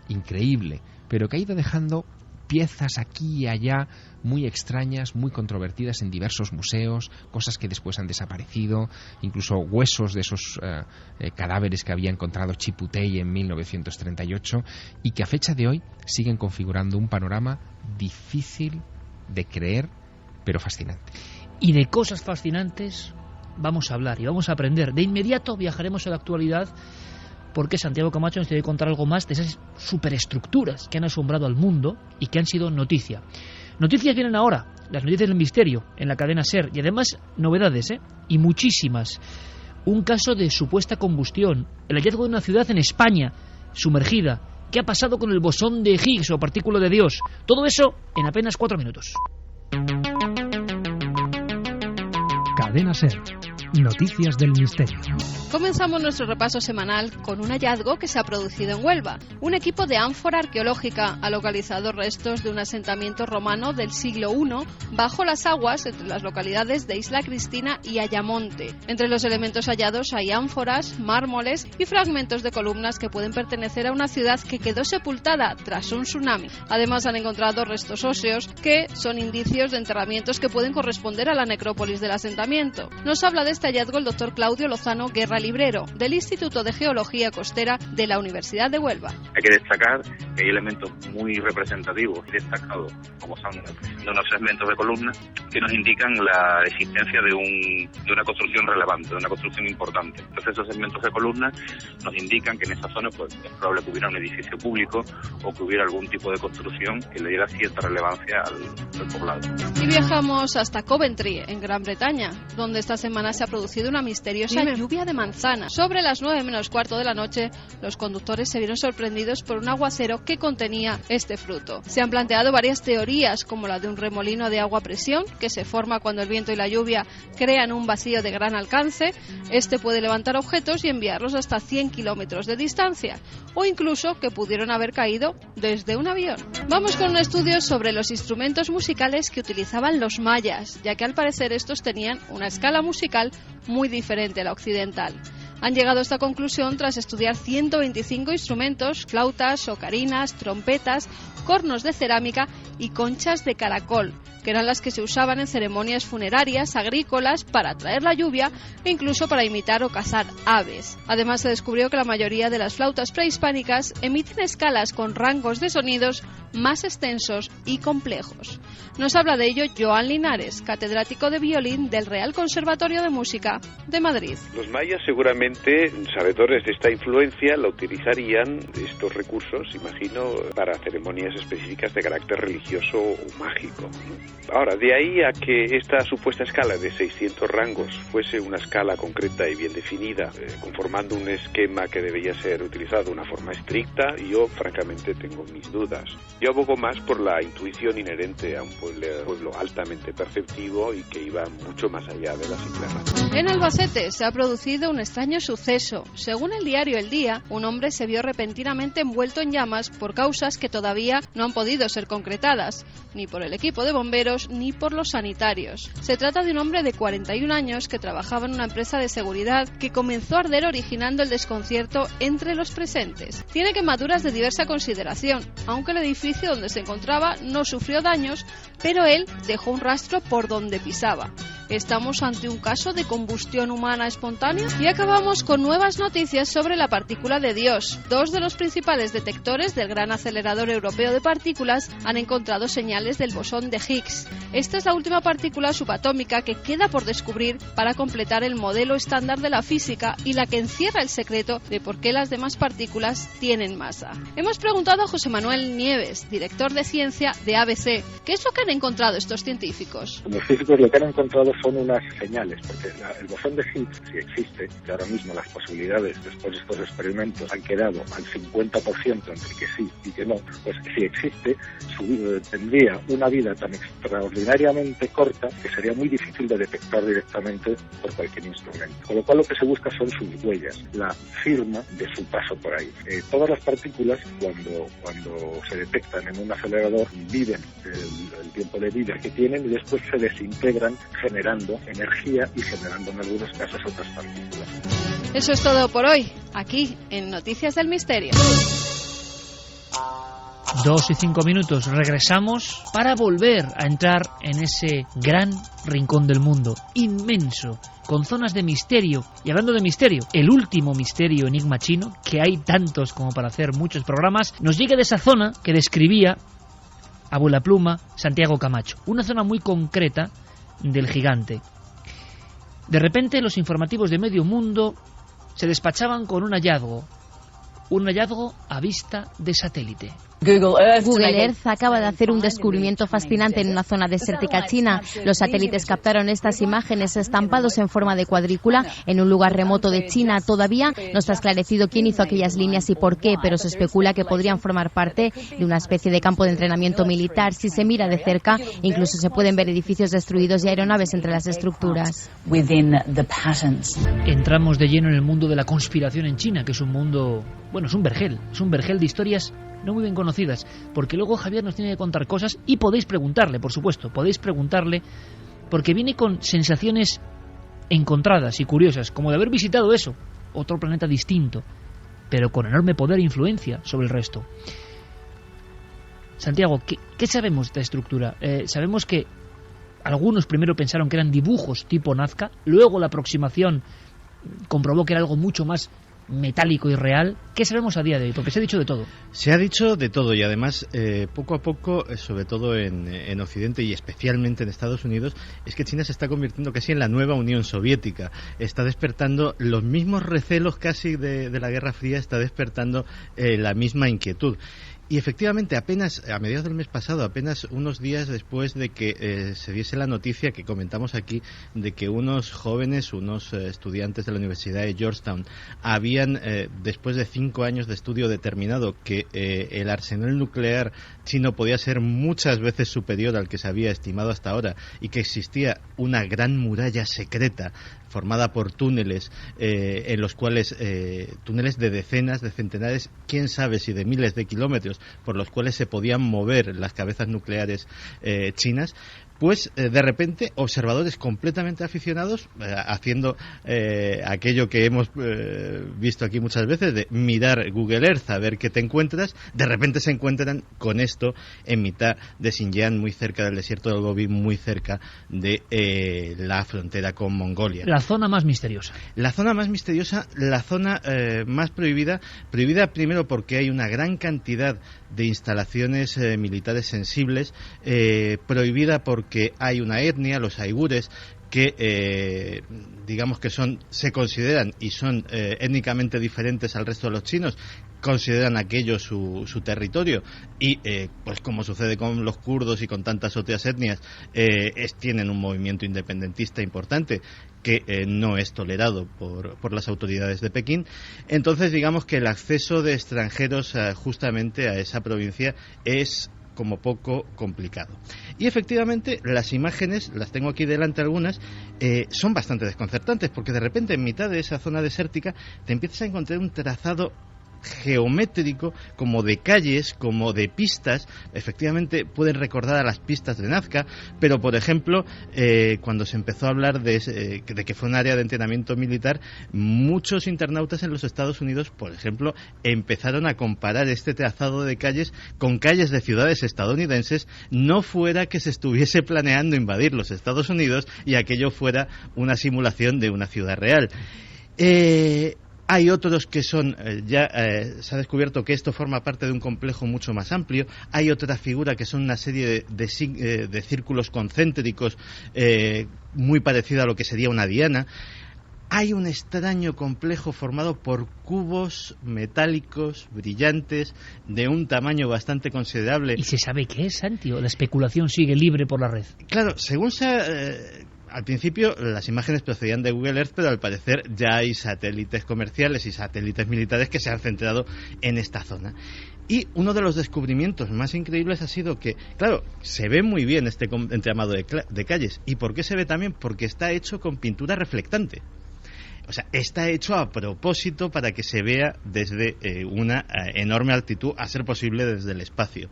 increíble, pero que ha ido dejando piezas aquí y allá muy extrañas, muy controvertidas en diversos museos, cosas que después han desaparecido, incluso huesos de esos cadáveres que había encontrado Chiputey en 1938 y que a fecha de hoy siguen configurando un panorama difícil de creer, pero fascinante. Y de cosas fascinantes vamos a hablar y vamos a aprender. De inmediato viajaremos a la actualidad, porque Santiago Camacho nos tiene que contar algo más de esas superestructuras que han asombrado al mundo y que han sido noticia. Noticias vienen ahora, las noticias del misterio en la cadena SER, y además novedades, y muchísimas. Un caso de supuesta combustión, el hallazgo de una ciudad en España sumergida. ¿Qué ha pasado con el bosón de Higgs o partícula de Dios? Todo eso en apenas 4 minutos. Cadena SER. Noticias del misterio. Comenzamos nuestro repaso semanal con un hallazgo que se ha producido en Huelva. Un equipo de ánfora arqueológica ha localizado restos de un asentamiento romano del siglo I bajo las aguas entre las localidades de Isla Cristina y Ayamonte. Entre los elementos hallados hay ánforas, mármoles y fragmentos de columnas que pueden pertenecer a una ciudad que quedó sepultada tras un tsunami. Además han encontrado restos óseos que son indicios de enterramientos que pueden corresponder a la necrópolis del asentamiento. Nos habla de este hallazgo el doctor Claudio Lozano Guerra Librero, del Instituto de Geología Costera de la Universidad de Huelva. Hay que destacar que hay elementos muy representativos y destacados, como son de unos segmentos de columna, que nos indican la existencia de una construcción relevante, de una construcción importante. Entonces esos segmentos de columna nos indican que en esa zona pues, es probable que hubiera un edificio público o que hubiera algún tipo de construcción que le diera cierta relevancia al poblado. Y viajamos hasta Coventry, en Gran Bretaña, donde esta semana se ha producido una misteriosa lluvia de manzanas. Sobre las 9 menos cuarto de la noche, los conductores se vieron sorprendidos por un aguacero que contenía este fruto. Se han planteado varias teorías, como la de un remolino de agua a presión, que se forma cuando el viento y la lluvia crean un vacío de gran alcance. Este puede levantar objetos y enviarlos hasta 100 kilómetros de distancia, o incluso que pudieron haber caído desde un avión. Vamos con un estudio sobre los instrumentos musicales que utilizaban los mayas, ya que al parecer estos tenían una escala musical muy diferente a la occidental. Han llegado a esta conclusión tras estudiar 125 instrumentos, flautas, ocarinas, trompetas, cornos de cerámica y conchas de caracol, que eran las que se usaban en ceremonias funerarias, agrícolas, para atraer la lluvia e incluso para imitar o cazar aves. Además se descubrió que la mayoría de las flautas prehispánicas emiten escalas con rangos de sonidos más extensos y complejos. Nos habla de ello Joan Linares, catedrático de violín del Real Conservatorio de Música de Madrid. Los mayas seguramente, sabedores de esta influencia, la utilizarían estos recursos, imagino, para ceremonias específicas de carácter religioso o mágico. Ahora, de ahí a que esta supuesta escala de 600 rangos fuese una escala concreta y bien definida, conformando un esquema que debía ser utilizado de una forma estricta, yo francamente tengo mis dudas. Yo abogo más por la intuición inherente a un pueblo altamente perceptivo y que iba mucho más allá de la simple razón. En Albacete se ha producido un extraño suceso. Según el diario El Día, un hombre se vio repentinamente envuelto en llamas por causas que todavía no han podido ser concretadas, ni por el equipo de bomberos ni por los sanitarios. Se trata de un hombre de 41 años que trabajaba en una empresa de seguridad que comenzó a arder, originando el desconcierto entre los presentes. Tiene quemaduras de diversa consideración, aunque el edificio donde se encontraba no sufrió daños, pero él dejó un rastro por donde pisaba. ¿Estamos ante un caso de combustión humana espontánea? Y acabamos con nuevas noticias sobre la partícula de Dios. 2 de los principales detectores del Gran Acelerador Europeo de Partículas han encontrado señales del bosón de Higgs. Esta es la última partícula subatómica que queda por descubrir para completar el modelo estándar de la física y la que encierra el secreto de por qué las demás partículas tienen masa. Hemos preguntado a José Manuel Nieves, director de ciencia de ABC, ¿qué es lo que han encontrado estos científicos? Los físicos lo que han encontrado son unas señales, porque el bosón de Higgs, si existe, que ahora mismo las posibilidades después de estos experimentos han quedado al 50% entre que sí y que no, pues si existe, tendría una vida tan extraordinariamente corta que sería muy difícil de detectar directamente por cualquier instrumento. Con lo cual lo que se busca son sus huellas, la firma de su paso por ahí. Todas las partículas, cuando se detectan en un acelerador, viven el tiempo de vida que tienen y después se desintegran generando energía y generando en algunos casos otras partículas. Eso es todo por hoy, aquí en Noticias del Misterio. 2:05. Regresamos para volver a entrar en ese gran rincón del mundo, inmenso, con zonas de misterio. Y hablando de misterio, el último misterio enigma chino, que hay tantos como para hacer muchos programas, nos llega de esa zona que describía Abuela Pluma Santiago Camacho, una zona muy concreta del gigante. De repente los informativos de medio mundo se despachaban con un hallazgo a vista de satélite. Google Earth acaba de hacer un descubrimiento fascinante en una zona desértica china. Los satélites captaron estas imágenes estampados en forma de cuadrícula en un lugar remoto de China. Todavía no está esclarecido quién hizo aquellas líneas y por qué, pero se especula que podrían formar parte de una especie de campo de entrenamiento militar. Si se mira de cerca, incluso se pueden ver edificios destruidos y aeronaves entre las estructuras. Entramos de lleno en el mundo de la conspiración en China, que es un mundo, bueno, es un vergel de historias no muy bien conocidas, porque luego Javier nos tiene que contar cosas y podéis preguntarle, por supuesto, porque viene con sensaciones encontradas y curiosas, como de haber visitado eso, otro planeta distinto, pero con enorme poder e influencia sobre el resto. Santiago, ¿qué sabemos de esta estructura? Sabemos que algunos primero pensaron que eran dibujos tipo Nazca, luego la aproximación comprobó que era algo mucho más metálico y real. ¿Qué sabemos a día de hoy? Porque se ha dicho de todo. Se ha dicho de todo y además poco a poco, sobre todo en Occidente y especialmente en Estados Unidos, es que China se está convirtiendo casi en la nueva Unión Soviética. Está despertando los mismos recelos casi de la Guerra Fría, está despertando la misma inquietud. Y efectivamente, apenas a mediados del mes pasado, apenas unos días después de que se diese la noticia que comentamos aquí de que unos jóvenes, unos estudiantes de la Universidad de Georgetown habían, después de 5 años de estudio, determinado que el arsenal nuclear chino podía ser muchas veces superior al que se había estimado hasta ahora y que existía una gran muralla secreta formada por túneles en los cuales túneles de decenas, de centenares, quién sabe si de miles de kilómetros, por los cuales se podían mover las cabezas nucleares chinas. Pues de repente observadores completamente aficionados haciendo aquello que hemos visto aquí muchas veces de mirar Google Earth a ver qué te encuentras, de repente se encuentran con esto en mitad de Xinjiang, muy cerca del desierto del Gobi, muy cerca de la frontera con Mongolia. La zona más misteriosa. La zona más misteriosa, la zona más prohibida primero porque hay una gran cantidad de instalaciones militares sensibles, prohibida porque hay una etnia, los uigures, que digamos que se consideran y son étnicamente diferentes al resto de los chinos, consideran aquello su territorio y pues como sucede con los kurdos y con tantas otras etnias, tienen un movimiento independentista importante que no es tolerado por las autoridades de Pekín. Entonces digamos que el acceso de extranjeros justamente a esa provincia es como poco complicado. Y efectivamente las imágenes, las tengo aquí delante algunas, son bastante desconcertantes porque de repente en mitad de esa zona desértica te empiezas a encontrar un trazado geométrico, como de calles, como de pistas. Efectivamente pueden recordar a las pistas de Nazca, pero por ejemplo cuando se empezó a hablar de que fue un área de entrenamiento militar, muchos internautas en los Estados Unidos, por ejemplo, empezaron a comparar este trazado de calles con calles de ciudades estadounidenses, no fuera que se estuviese planeando invadir los Estados Unidos y aquello fuera una simulación de una ciudad real. Hay otros que son, se ha descubierto que esto forma parte de un complejo mucho más amplio. Hay otra figura que son una serie de círculos concéntricos muy parecida a lo que sería una diana. Hay un extraño complejo formado por cubos metálicos, brillantes, de un tamaño bastante considerable. ¿Y se sabe qué es, Santi? ¿O la especulación sigue libre por la red? Claro, según al principio las imágenes procedían de Google Earth, pero al parecer ya hay satélites comerciales y satélites militares que se han centrado en esta zona. Y uno de los descubrimientos más increíbles ha sido que, claro, se ve muy bien este entramado de calles. ¿Y por qué se ve también? Porque está hecho con pintura reflectante. O sea, está hecho a propósito para que se vea desde una enorme altitud, a ser posible desde el espacio.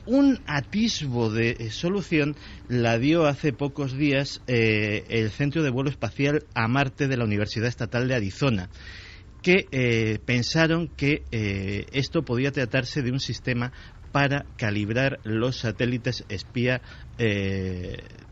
Un atisbo de solución la dio hace pocos días el Centro de Vuelo Espacial a Marte de la Universidad Estatal de Arizona, que pensaron que esto podía tratarse de un sistema para calibrar los satélites espía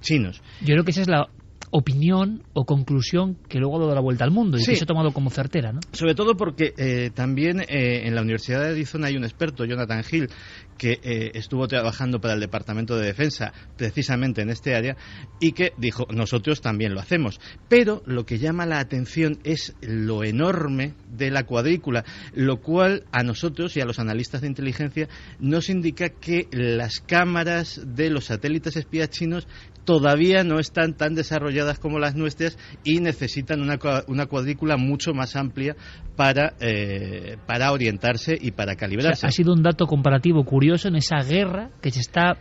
chinos. Yo creo que esa es la opinión o conclusión que luego ha dado la vuelta al mundo y que se ha tomado como certera, ¿no? Sobre todo porque también en la Universidad de Arizona hay un experto, Jonathan Hill, que estuvo trabajando para el Departamento de Defensa precisamente en este área y que dijo, nosotros también lo hacemos. Pero lo que llama la atención es lo enorme de la cuadrícula, lo cual a nosotros y a los analistas de inteligencia nos indica que las cámaras de los satélites espías chinos todavía no están tan desarrolladas como las nuestras y necesitan una cuadrícula mucho más amplia para orientarse y para calibrarse. O sea, ha sido un dato comparativo curioso en esa guerra que se está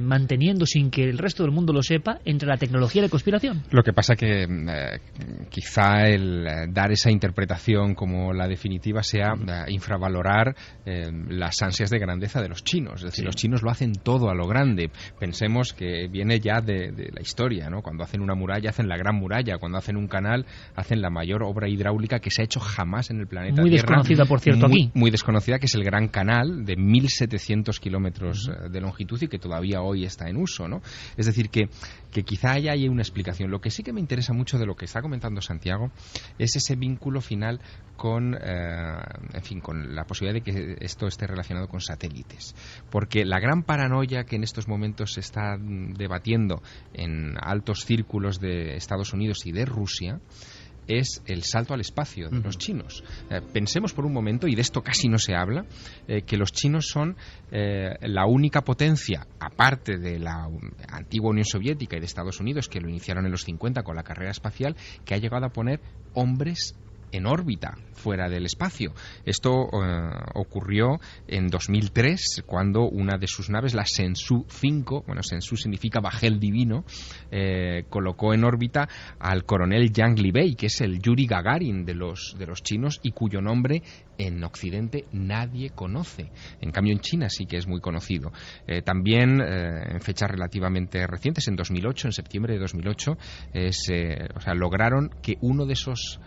manteniendo sin que el resto del mundo lo sepa entre la tecnología y la conspiración. Lo que pasa que quizá el dar esa interpretación como la definitiva sea infravalorar las ansias de grandeza de los chinos. Es decir, los chinos lo hacen todo a lo grande. Pensemos que viene ya de la historia, ¿no? Cuando hacen una muralla, hacen la Gran Muralla. Cuando hacen un canal, hacen la mayor obra hidráulica que se ha hecho jamás en el planeta muy Tierra. Muy desconocida, por cierto, aquí. Muy desconocida, que es el Gran Canal de 1.700 kilómetros de longitud y que todavía hoy está en uso, ¿no? Es decir, que quizá haya ahí una explicación. Lo que sí que me interesa mucho de lo que está comentando Santiago es ese vínculo final con con la posibilidad de que esto esté relacionado con satélites. Porque la gran paranoia que en estos momentos se está debatiendo en altos círculos de Estados Unidos y de Rusia es el salto al espacio de los chinos. Pensemos por un momento, y de esto casi no se habla, que los chinos son la única potencia, aparte de la antigua Unión Soviética y de Estados Unidos, que lo iniciaron en los 50 con la carrera espacial, que ha llegado a poner hombres en órbita, fuera del espacio. Esto ocurrió en 2003, cuando una de sus naves, la Shenzhou 5, bueno, Shenzhou significa bajel divino, colocó en órbita al coronel Yang Liwei, que es el Yuri Gagarin de los chinos y cuyo nombre en Occidente nadie conoce. En cambio, en China sí que es muy conocido. También, en fechas relativamente recientes, en 2008, en septiembre de 2008, lograron que uno de esos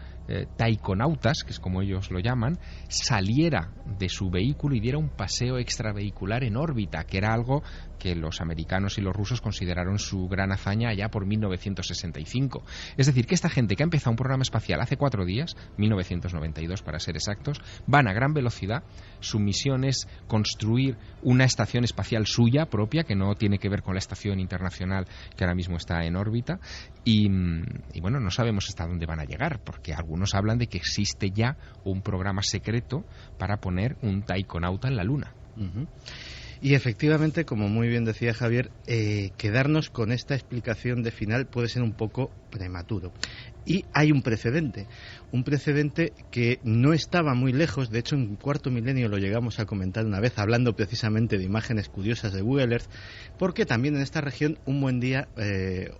taikonautas, que es como ellos lo llaman, saliera de su vehículo y diera un paseo extravehicular en órbita, que era algo que los americanos y los rusos consideraron su gran hazaña allá por 1965. Es decir, que esta gente que ha empezado un programa espacial hace 4 días, 1992 para ser exactos, van a gran velocidad. Su misión es construir una estación espacial suya propia, que no tiene que ver con la estación internacional que ahora mismo está en órbita, y bueno, no sabemos hasta dónde van a llegar, porque algunos hablan de que existe ya un programa secreto para poner un taikonauta en la Luna. Y efectivamente, como muy bien decía Javier, quedarnos con esta explicación de final puede ser un poco prematuro. Y hay un precedente que no estaba muy lejos. De hecho, en Cuarto Milenio lo llegamos a comentar una vez, hablando precisamente de imágenes curiosas de Google Earth, porque también en esta región, un buen día,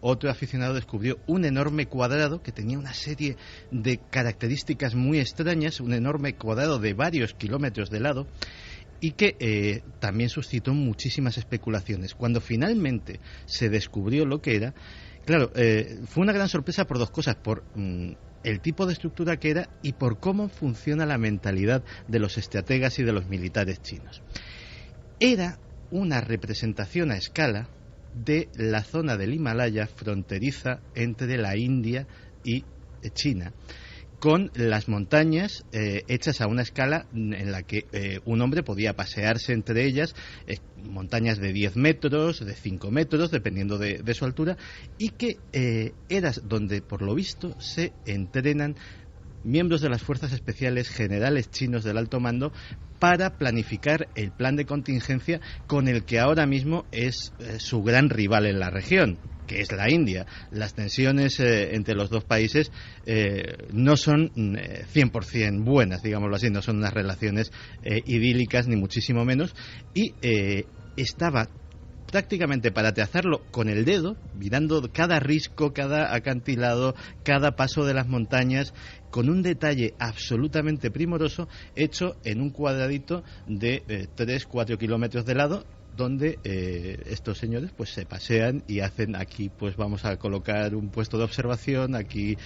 otro aficionado descubrió un enorme cuadrado que tenía una serie de características muy extrañas, un enorme cuadrado de varios kilómetros de lado, y que también suscitó muchísimas especulaciones. Cuando finalmente se descubrió lo que era, claro, fue una gran sorpresa por 2 cosas: por el tipo de estructura que era y por cómo funciona la mentalidad de los estrategas y de los militares chinos. Era una representación a escala de la zona del Himalaya fronteriza entre la India y China, con las montañas hechas a una escala en la que un hombre podía pasearse entre ellas, montañas de 10 metros, de 5 metros, dependiendo de su altura, y que era donde, por lo visto, se entrenan miembros de las fuerzas especiales, generales chinos del alto mando, para planificar el plan de contingencia con el que ahora mismo es su gran rival en la región, que es la India. Las tensiones entre los dos países no son 100% buenas, digámoslo así, no son unas relaciones idílicas, ni muchísimo menos, y estaba prácticamente para trazarlo con el dedo, mirando cada risco, cada acantilado, cada paso de las montañas, con un detalle absolutamente primoroso, hecho en un cuadradito de 3-4 kilómetros de lado, donde estos señores pues se pasean y hacen aquí, pues vamos a colocar un puesto de observación, aquí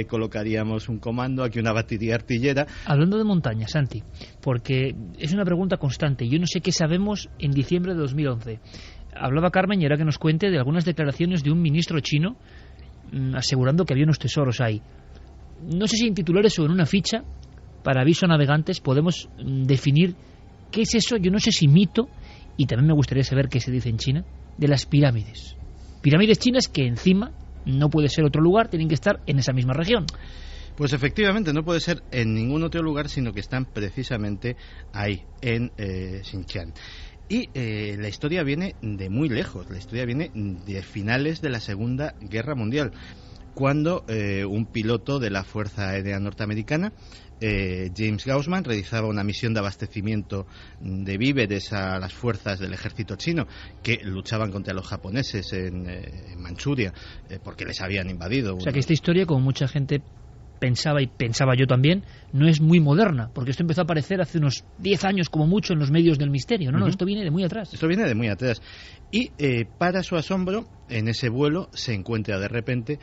colocaríamos un comando, aquí una batería artillera. Hablando de montaña, Santi, porque es una pregunta constante, yo no sé qué sabemos en diciembre de 2011. Hablaba Carmen y ahora que nos cuente de algunas declaraciones de un ministro chino asegurando que había unos tesoros ahí. No sé si en titulares o en una ficha para aviso a navegantes podemos definir qué es eso, yo no sé si mito, y también me gustaría saber qué se dice en China, de las pirámides. Pirámides chinas que encima no puede ser otro lugar, tienen que estar en esa misma región. Pues efectivamente, no puede ser en ningún otro lugar, sino que están precisamente ahí, en Xinjiang. Y la historia viene de muy lejos, la historia viene de finales de la Segunda Guerra Mundial, cuando un piloto de la Fuerza Aérea Norteamericana, James Gaussman, realizaba una misión de abastecimiento de víveres a las fuerzas del ejército chino que luchaban contra los japoneses en Manchuria, porque les habían invadido. O sea que esta historia, como mucha gente pensaba, y pensaba yo también, no es muy moderna, porque esto empezó a aparecer hace unos 10 años como mucho en los medios del misterio. No, esto viene de muy atrás. Esto viene de muy atrás. Y para su asombro, en ese vuelo se encuentra de repente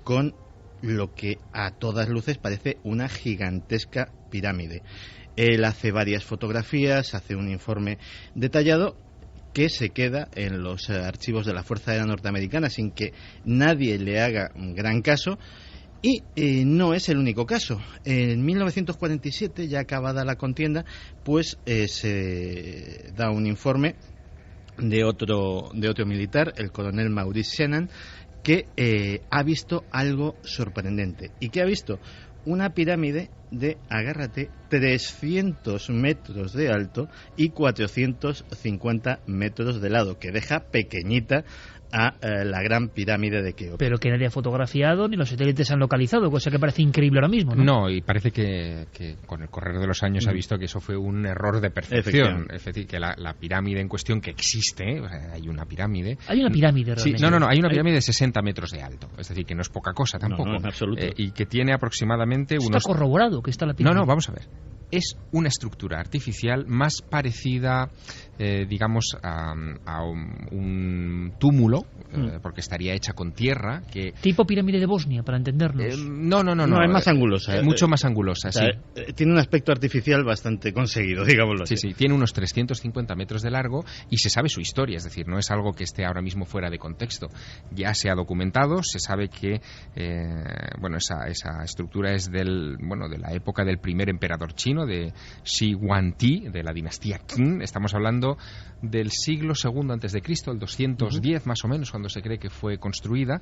con lo que a todas luces parece una gigantesca pirámide. Él hace varias fotografías, hace un informe detallado que se queda en los archivos de la Fuerza Aérea Norteamericana sin que nadie le haga un gran caso. Y no es el único caso. En 1947, ya acabada la contienda, pues se da un informe de otro militar, el coronel Maurice Shannon, que ha visto algo sorprendente. ¿Y qué ha visto? Una pirámide de, agárrate, 300 metros de alto y 450 metros de lado, que deja pequeñita a la gran pirámide de Keops. Pero que nadie ha fotografiado ni los satélites han localizado, cosa que parece increíble ahora mismo, ¿no? No, y parece que con el correr de los años ha visto que eso fue un error de percepción. Es decir, que la pirámide en cuestión, que existe, o sea, hay una pirámide. Hay una pirámide realmente. Sí, no, hay una pirámide de 60 metros de alto, es decir, que no es poca cosa tampoco. No, en absoluto. Y que tiene aproximadamente unos... Está corroborado que está la pirámide. No, vamos a ver. Es una estructura artificial más parecida, digamos, a un túmulo, porque estaría hecha con tierra. Tipo pirámide de Bosnia, para entendernos. No, es más angulosa. Mucho más angulosa, sí. Tiene un aspecto artificial bastante conseguido, digámoslo así. Sí, tiene unos 350 metros de largo y se sabe su historia, es decir, no es algo que esté ahora mismo fuera de contexto. Ya se ha documentado, se sabe que esa estructura es de la época del primer emperador chino, de Shi Huangdi, de la dinastía Qin. Estamos hablando del siglo II antes de Cristo, el 210 más o menos, cuando se cree que fue construida.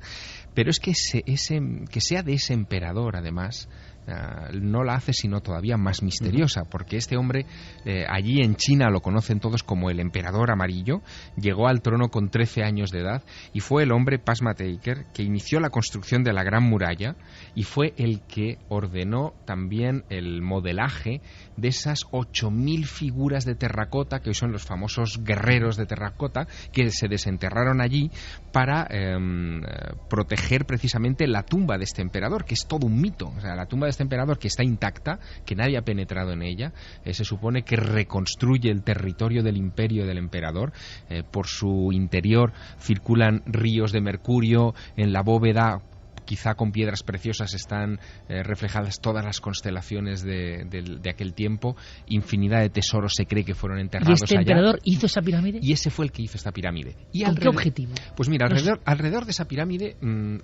Pero es que que sea de ese emperador, además, no la hace sino todavía más misteriosa, porque este hombre, allí en China lo conocen todos como el emperador amarillo, llegó al trono con 13 años de edad y fue el hombre, Pasmateiker, que inició la construcción de la Gran Muralla y fue el que ordenó también el modelaje de esas 8.000 figuras de terracota, que hoy son los famosos guerreros de terracota, que se desenterraron allí para proteger precisamente la tumba de este emperador, que es todo un mito. O sea, la tumba de este emperador, que está intacta, que nadie ha penetrado en ella, se supone que reconstruye el territorio del imperio del emperador. Por su interior circulan ríos de mercurio, en la bóveda, quizá con piedras preciosas, están reflejadas todas las constelaciones de aquel tiempo. Infinidad de tesoros se cree que fueron enterrados allá. ¿Y este emperador hizo esa pirámide? Y ese fue el que hizo esta pirámide. ¿Con qué objetivo? Pues mira, alrededor de esa pirámide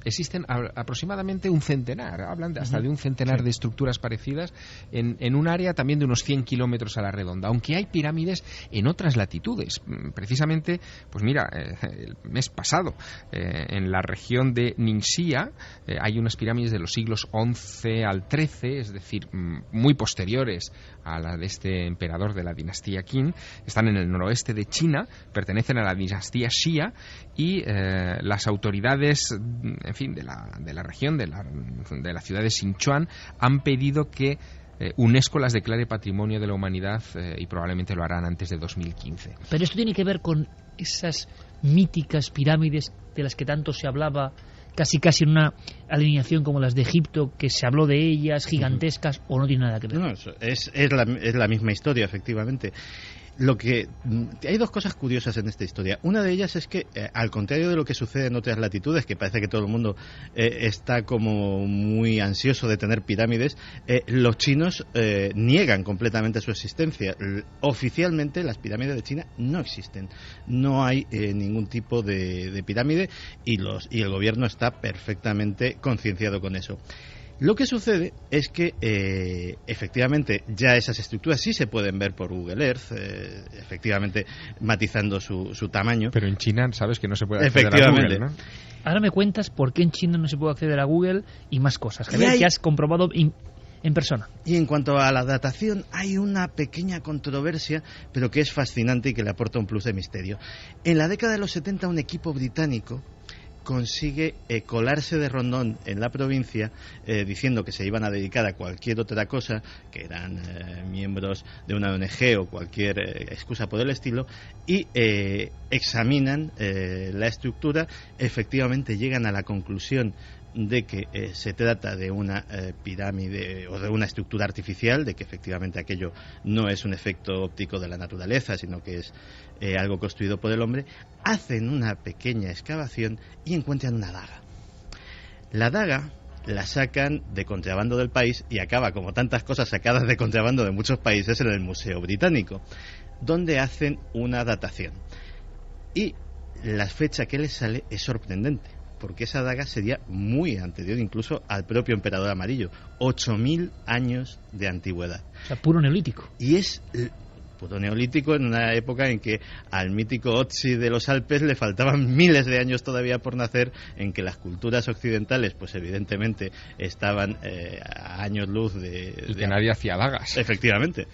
existen aproximadamente un centenar, hablan hasta de un centenar de estructuras parecidas en un área también de unos 100 kilómetros a la redonda, aunque hay pirámides en otras latitudes. Precisamente, pues mira, el mes pasado, en la región de Ningxia, hay unas pirámides de los siglos XI al XIII, es decir, muy posteriores a la de este emperador de la dinastía Qin. Están en el noroeste de China, pertenecen a la dinastía Xia, y las autoridades, en fin, de la región, de la ciudad de Sichuan, han pedido que UNESCO las declare Patrimonio de la Humanidad, y probablemente lo harán antes de 2015. Pero esto tiene que ver con esas míticas pirámides de las que tanto se hablaba, casi en una alineación como las de Egipto, que se habló de ellas, gigantescas, o no tiene nada que ver. No, es la misma historia, efectivamente. Hay dos cosas curiosas en esta historia. Una de ellas es que, al contrario de lo que sucede en otras latitudes, que parece que todo el mundo está como muy ansioso de tener pirámides, los chinos niegan completamente su existencia. Oficialmente las pirámides de China no existen. No hay ningún tipo de pirámide y el gobierno está perfectamente concienciado con eso. Lo que sucede es que efectivamente ya esas estructuras sí se pueden ver por Google Earth, efectivamente matizando su tamaño. Pero en China sabes que no se puede acceder a Google, ¿no? Ahora me cuentas por qué en China no se puede acceder a Google y más cosas, que has comprobado en persona. Y en cuanto a la datación, hay una pequeña controversia, pero que es fascinante y que le aporta un plus de misterio. En la década de los 70 un equipo británico consigue colarse de rondón en la provincia diciendo que se iban a dedicar a cualquier otra cosa, que eran miembros de una ONG o cualquier excusa por el estilo, y examinan la estructura. Efectivamente llegan a la conclusión de que se trata de una pirámide o de una estructura artificial, de que efectivamente aquello no es un efecto óptico de la naturaleza, sino que es algo construido por el hombre. Hacen una pequeña excavación y encuentran una daga. La daga la sacan de contrabando del país y acaba, como tantas cosas sacadas de contrabando de muchos países, en el Museo Británico, donde hacen una datación. Y la fecha que les sale es sorprendente, porque esa daga sería muy anterior incluso al propio emperador amarillo, 8.000 años de antigüedad. O sea, puro neolítico. Y es puro neolítico en una época en que al mítico Otzi de los Alpes le faltaban miles de años todavía por nacer, en que las culturas occidentales pues evidentemente estaban a años luz y que nadie hacía dagas. Efectivamente.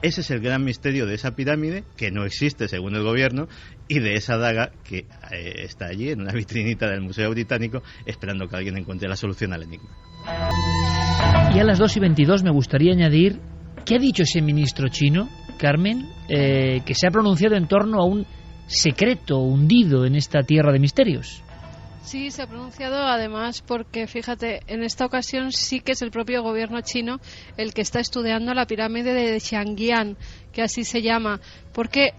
Ese es el gran misterio de esa pirámide, que no existe según el gobierno, y de esa daga que está allí en una vitrinita del Museo Británico esperando que alguien encuentre la solución al enigma. Y a las 2:22 me gustaría añadir, ¿qué ha dicho ese ministro chino, Carmen, que se ha pronunciado en torno a un secreto hundido en esta tierra de misterios? Sí, se ha pronunciado además porque, fíjate, en esta ocasión sí que es el propio gobierno chino el que está estudiando la pirámide de Xiangyang, que así se llama, porque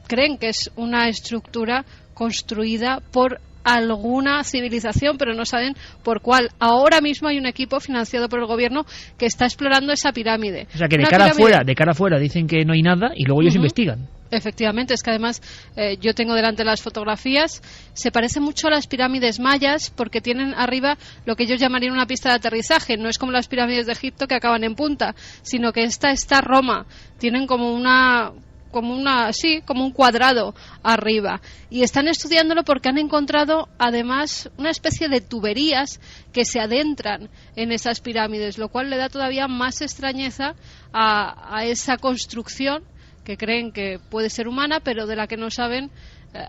creen que es una estructura construida por alguna civilización, pero no saben por cuál. Ahora mismo hay un equipo financiado por el gobierno que está explorando esa pirámide. O sea, que de cara afuera dicen que no hay nada y luego ellos investigan. Efectivamente, es que además yo tengo delante las fotografías, se parece mucho a las pirámides mayas porque tienen arriba lo que ellos llamarían una pista de aterrizaje. No es como las pirámides de Egipto que acaban en punta, sino que esta está Roma, tienen como un cuadrado arriba, y están estudiándolo porque han encontrado además una especie de tuberías que se adentran en esas pirámides, lo cual le da todavía más extrañeza a esa construcción que creen que puede ser humana, pero de la que no saben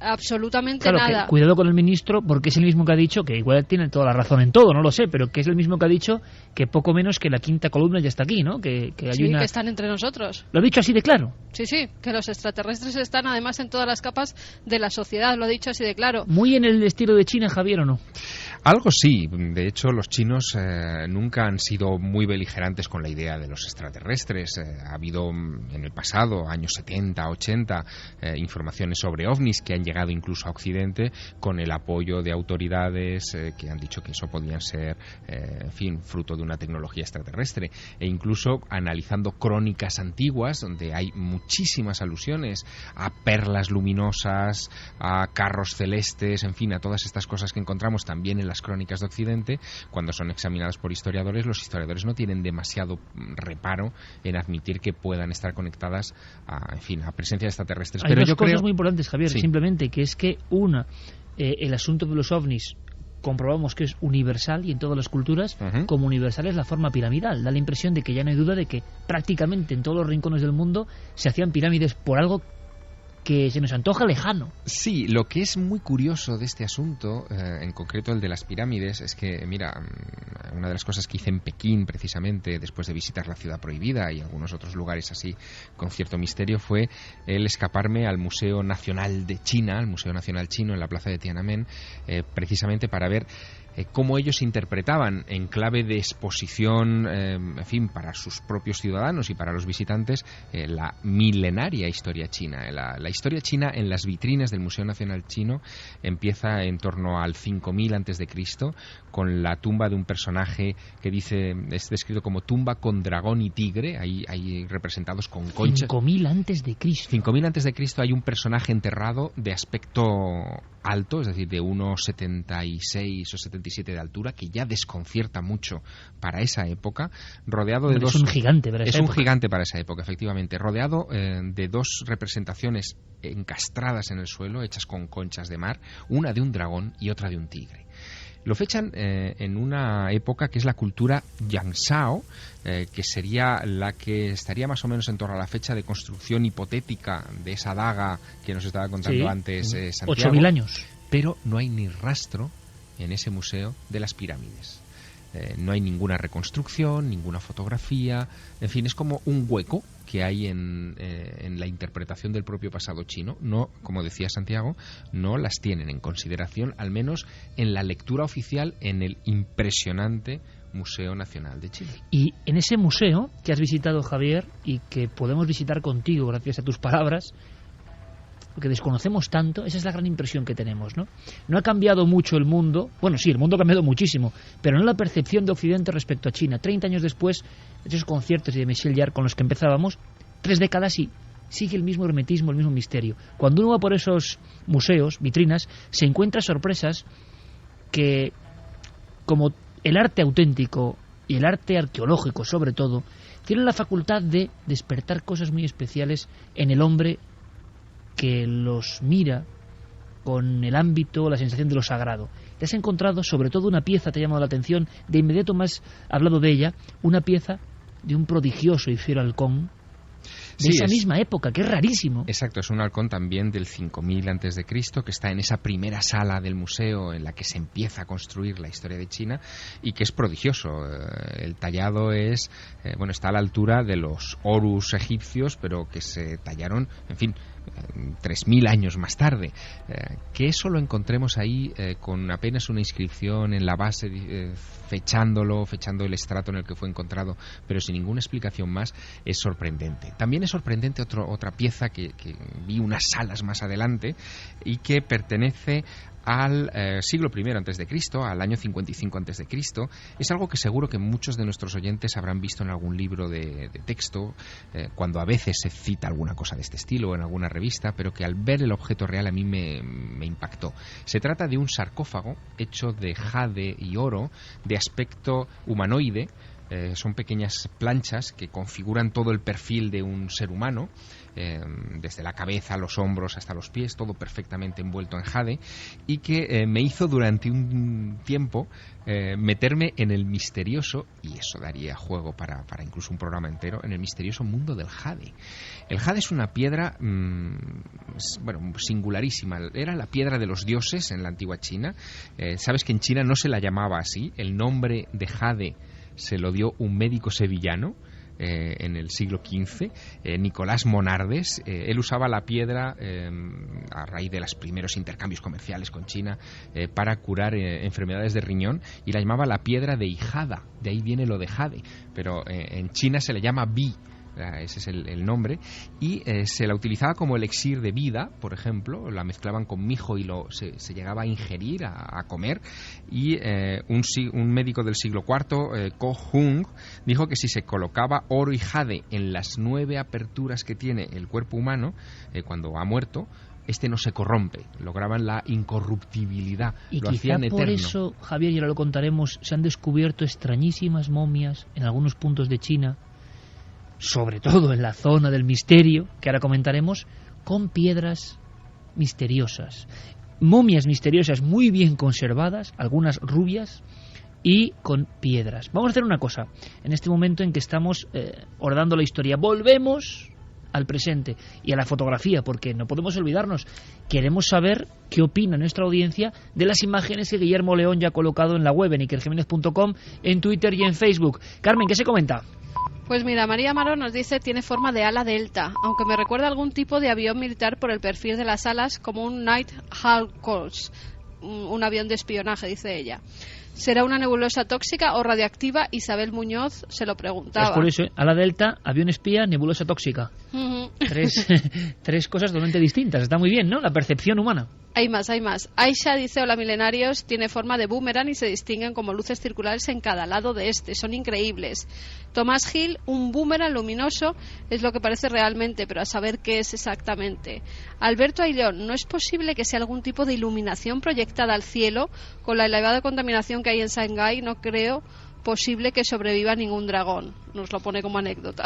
absolutamente nada. Cuidado con el ministro, porque es el mismo que ha dicho, que igual tiene toda la razón en todo, no lo sé, pero que es el mismo que ha dicho que poco menos que la quinta columna ya está aquí, ¿no? Que hay sí, que están entre nosotros. ¿Lo ha dicho así de claro? Sí, que los extraterrestres están además en todas las capas de la sociedad, lo ha dicho así de claro. ¿Muy en el estilo de China, Javier, o no? Algo sí. De hecho, los chinos nunca han sido muy beligerantes con la idea de los extraterrestres. Ha habido en el pasado, años 70, 80, informaciones sobre ovnis que han llegado incluso a Occidente con el apoyo de autoridades que han dicho que eso podían ser, fruto de una tecnología extraterrestre. E incluso analizando crónicas antiguas donde hay muchísimas alusiones a perlas luminosas, a carros celestes, en fin, a todas estas cosas que encontramos también en las crónicas de Occidente. Cuando son examinadas por historiadores, los historiadores no tienen demasiado reparo en admitir que puedan estar conectadas a presencias extraterrestres. Hay dos cosas muy importantes, Javier, sí. Simplemente que es que el asunto de los ovnis comprobamos que es universal y en todas las culturas, como universal es la forma piramidal. Da la impresión de que ya no hay duda de que prácticamente en todos los rincones del mundo se hacían pirámides por algo que se nos antoja lejano. Sí, lo que es muy curioso de este asunto, en concreto el de las pirámides, es que, mira, una de las cosas que hice en Pekín, precisamente, después de visitar la Ciudad Prohibida y algunos otros lugares así con cierto misterio, fue el escaparme al Museo Nacional de China, al Museo Nacional Chino en la plaza de Tiananmen, precisamente para ver cómo ellos interpretaban en clave de exposición, en fin, para sus propios ciudadanos y para los visitantes, la milenaria historia china. La historia china en las vitrinas del Museo Nacional Chino empieza en torno al 5000 a.C., con la tumba de un personaje que es descrito como tumba con dragón y tigre, ahí representados con conchas. 5000 a.C. 5000 a.C. hay un personaje enterrado de aspecto alto, es decir, de unos 76 o 77 de altura, que ya desconcierta mucho para esa época, rodeado de dos... Es un gigante para esa época. Es un gigante para esa época, efectivamente, rodeado de dos representaciones encastradas en el suelo, hechas con conchas de mar, una de un dragón y otra de un tigre. Lo fechan en una época que es la cultura Yangzhou, que sería la que estaría más o menos en torno a la fecha de construcción hipotética de esa daga que nos estaba contando antes Santiago. 8000 años. Pero no hay ni rastro en ese museo de las pirámides. No hay ninguna reconstrucción, ninguna fotografía, en fin, es como un hueco que hay en la interpretación del propio pasado chino. No, como decía Santiago, no las tienen en consideración, al menos en la lectura oficial en el impresionante Museo Nacional de China. Y en ese museo que has visitado, Javier, y que podemos visitar contigo gracias a tus palabras, porque desconocemos tanto, esa es la gran impresión que tenemos, ¿no? No ha cambiado mucho el mundo, bueno, sí, el mundo ha cambiado muchísimo, pero no la percepción de Occidente respecto a China. 30 años después de esos conciertos de Michel Jarre con los que empezábamos, 3 décadas y sigue el mismo hermetismo, el mismo misterio. Cuando uno va por esos museos, vitrinas, se encuentra sorpresas que, como el arte auténtico y el arte arqueológico sobre todo, tienen la facultad de despertar cosas muy especiales en el hombre que los mira con el ámbito, la sensación de lo sagrado. Te has encontrado, sobre todo, una pieza, te ha llamado la atención, de inmediato más hablado de ella, una pieza de un prodigioso y fiero halcón de esa misma época, que es rarísimo. Exacto, es un halcón también del 5000 a.C., que está en esa primera sala del museo en la que se empieza a construir la historia de China y que es prodigioso. El tallado es, está a la altura de los Horus egipcios, pero que se tallaron, en fin, 3000 años más tarde. Que eso lo encontremos ahí con apenas una inscripción en la base, fechando el estrato en el que fue encontrado, pero sin ninguna explicación más, es sorprendente. También es sorprendente otra pieza que vi unas salas más adelante y que pertenece al siglo I a.C., al año 55 a.C. Es algo que seguro que muchos de nuestros oyentes habrán visto en algún libro de texto, cuando a veces se cita alguna cosa de este estilo en alguna revista, pero que al ver el objeto real a mí me impactó. Se trata de un sarcófago hecho de jade y oro, de aspecto humanoide. Son pequeñas planchas que configuran todo el perfil de un ser humano, desde la cabeza, los hombros hasta los pies, todo perfectamente envuelto en jade, y que me hizo durante un tiempo meterme en el misterioso, y eso daría juego para incluso un programa entero, en el misterioso mundo del jade. El jade es una piedra singularísima. Era la piedra de los dioses en la antigua China. Sabes que en China no se la llamaba así. El nombre de jade se lo dio un médico sevillano en el siglo XV, Nicolás Monardes. Él usaba la piedra a raíz de los primeros intercambios comerciales con China para curar enfermedades de riñón, y la llamaba la piedra de Hijada, de ahí viene lo de jade, pero en China se le llama bi. Ese es el nombre, y se la utilizaba como elixir de vida, por ejemplo. La mezclaban con mijo y se llegaba a ingerir, a comer, y un médico del siglo IV, Ko Hung, dijo que si se colocaba oro y jade en las 9 aperturas que tiene el cuerpo humano, cuando ha muerto, este no se corrompe, lograban la incorruptibilidad, y lo hacían eterno. Por eso, Javier, y ahora lo contaremos, se han descubierto extrañísimas momias en algunos puntos de China, sobre todo en la zona del misterio, que ahora comentaremos, con piedras misteriosas, momias misteriosas muy bien conservadas, algunas rubias, y con piedras. Vamos a hacer una cosa, en este momento en que estamos ordenando la historia, volvemos al presente y a la fotografía, porque no podemos olvidarnos, queremos saber qué opina nuestra audiencia de las imágenes que Guillermo León ya ha colocado en la web, en ikerjimenez.com, en Twitter y en Facebook. Carmen, ¿qué se comenta? Pues mira, María Amaro nos dice tiene forma de ala delta, aunque me recuerda a algún tipo de avión militar por el perfil de las alas, como un Nighthawk, un avión de espionaje, dice ella. ¿Será una nebulosa tóxica o radiactiva? Isabel Muñoz se lo preguntaba. Es por eso, a la Delta, avión espía, nebulosa tóxica. Tres cosas totalmente distintas. Está muy bien, ¿no? La percepción humana. Hay más. Aisha dice, hola milenarios, tiene forma de boomerang y se distinguen como luces circulares en cada lado de este. Son increíbles. Tomás Gil, un boomerang luminoso es lo que parece realmente, pero a saber qué es exactamente. Alberto Aillón, ¿no es posible que sea algún tipo de iluminación proyectada al cielo? Con la elevada contaminación que hay en Shanghái, no creo posible que sobreviva ningún dragón. Nos lo pone como anécdota.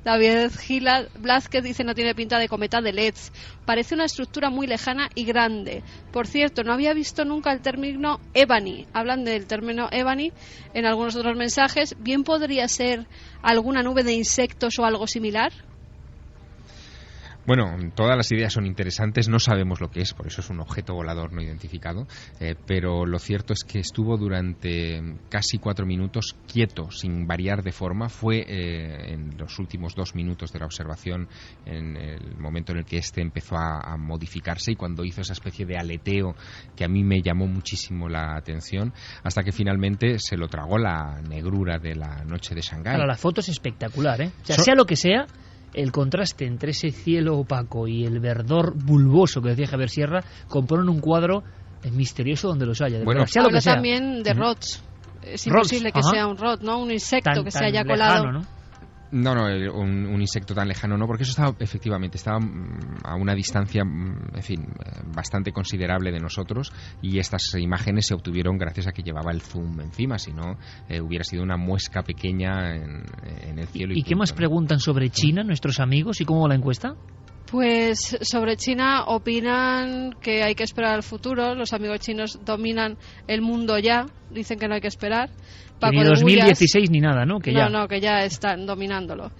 David Gila Blázquez dice, no tiene pinta de cometa de LEDs. Parece una estructura muy lejana y grande. Por cierto, no había visto nunca el término Ebony. Hablan del término Ebony en algunos otros mensajes. ¿Bien podría ser alguna nube de insectos o algo similar? Bueno, todas las ideas son interesantes, no sabemos lo que es, por eso es un objeto volador no identificado, pero lo cierto es que estuvo durante casi 4 minutos quieto, sin variar de forma. Fue en los últimos 2 minutos de la observación, en el momento en el que este empezó a modificarse, y cuando hizo esa especie de aleteo que a mí me llamó muchísimo la atención, hasta que finalmente se lo tragó la negrura de la noche de Shanghái. Claro, la foto es espectacular, ¿eh? O sea, sea lo que sea, el contraste entre ese cielo opaco y el verdor bulboso que decía Javier Sierra componen un cuadro misterioso donde los haya. Bueno, sea lo que sea. También de rods. Es imposible que sea un rod, ¿no? Un insecto que se haya colado. Lejano, ¿no? No, un insecto tan lejano no, porque eso estaba a una distancia, en fin, bastante considerable de nosotros, y estas imágenes se obtuvieron gracias a que llevaba el zoom encima, si no hubiera sido una muesca pequeña en el cielo. ¿Y qué más preguntan sobre China nuestros amigos y cómo va la encuesta? Pues sobre China opinan que hay que esperar al futuro. Los amigos chinos dominan el mundo ya, dicen que no hay que esperar. Paco ni 2016 Bullas, ni nada, ¿no? Que ya están dominándolo.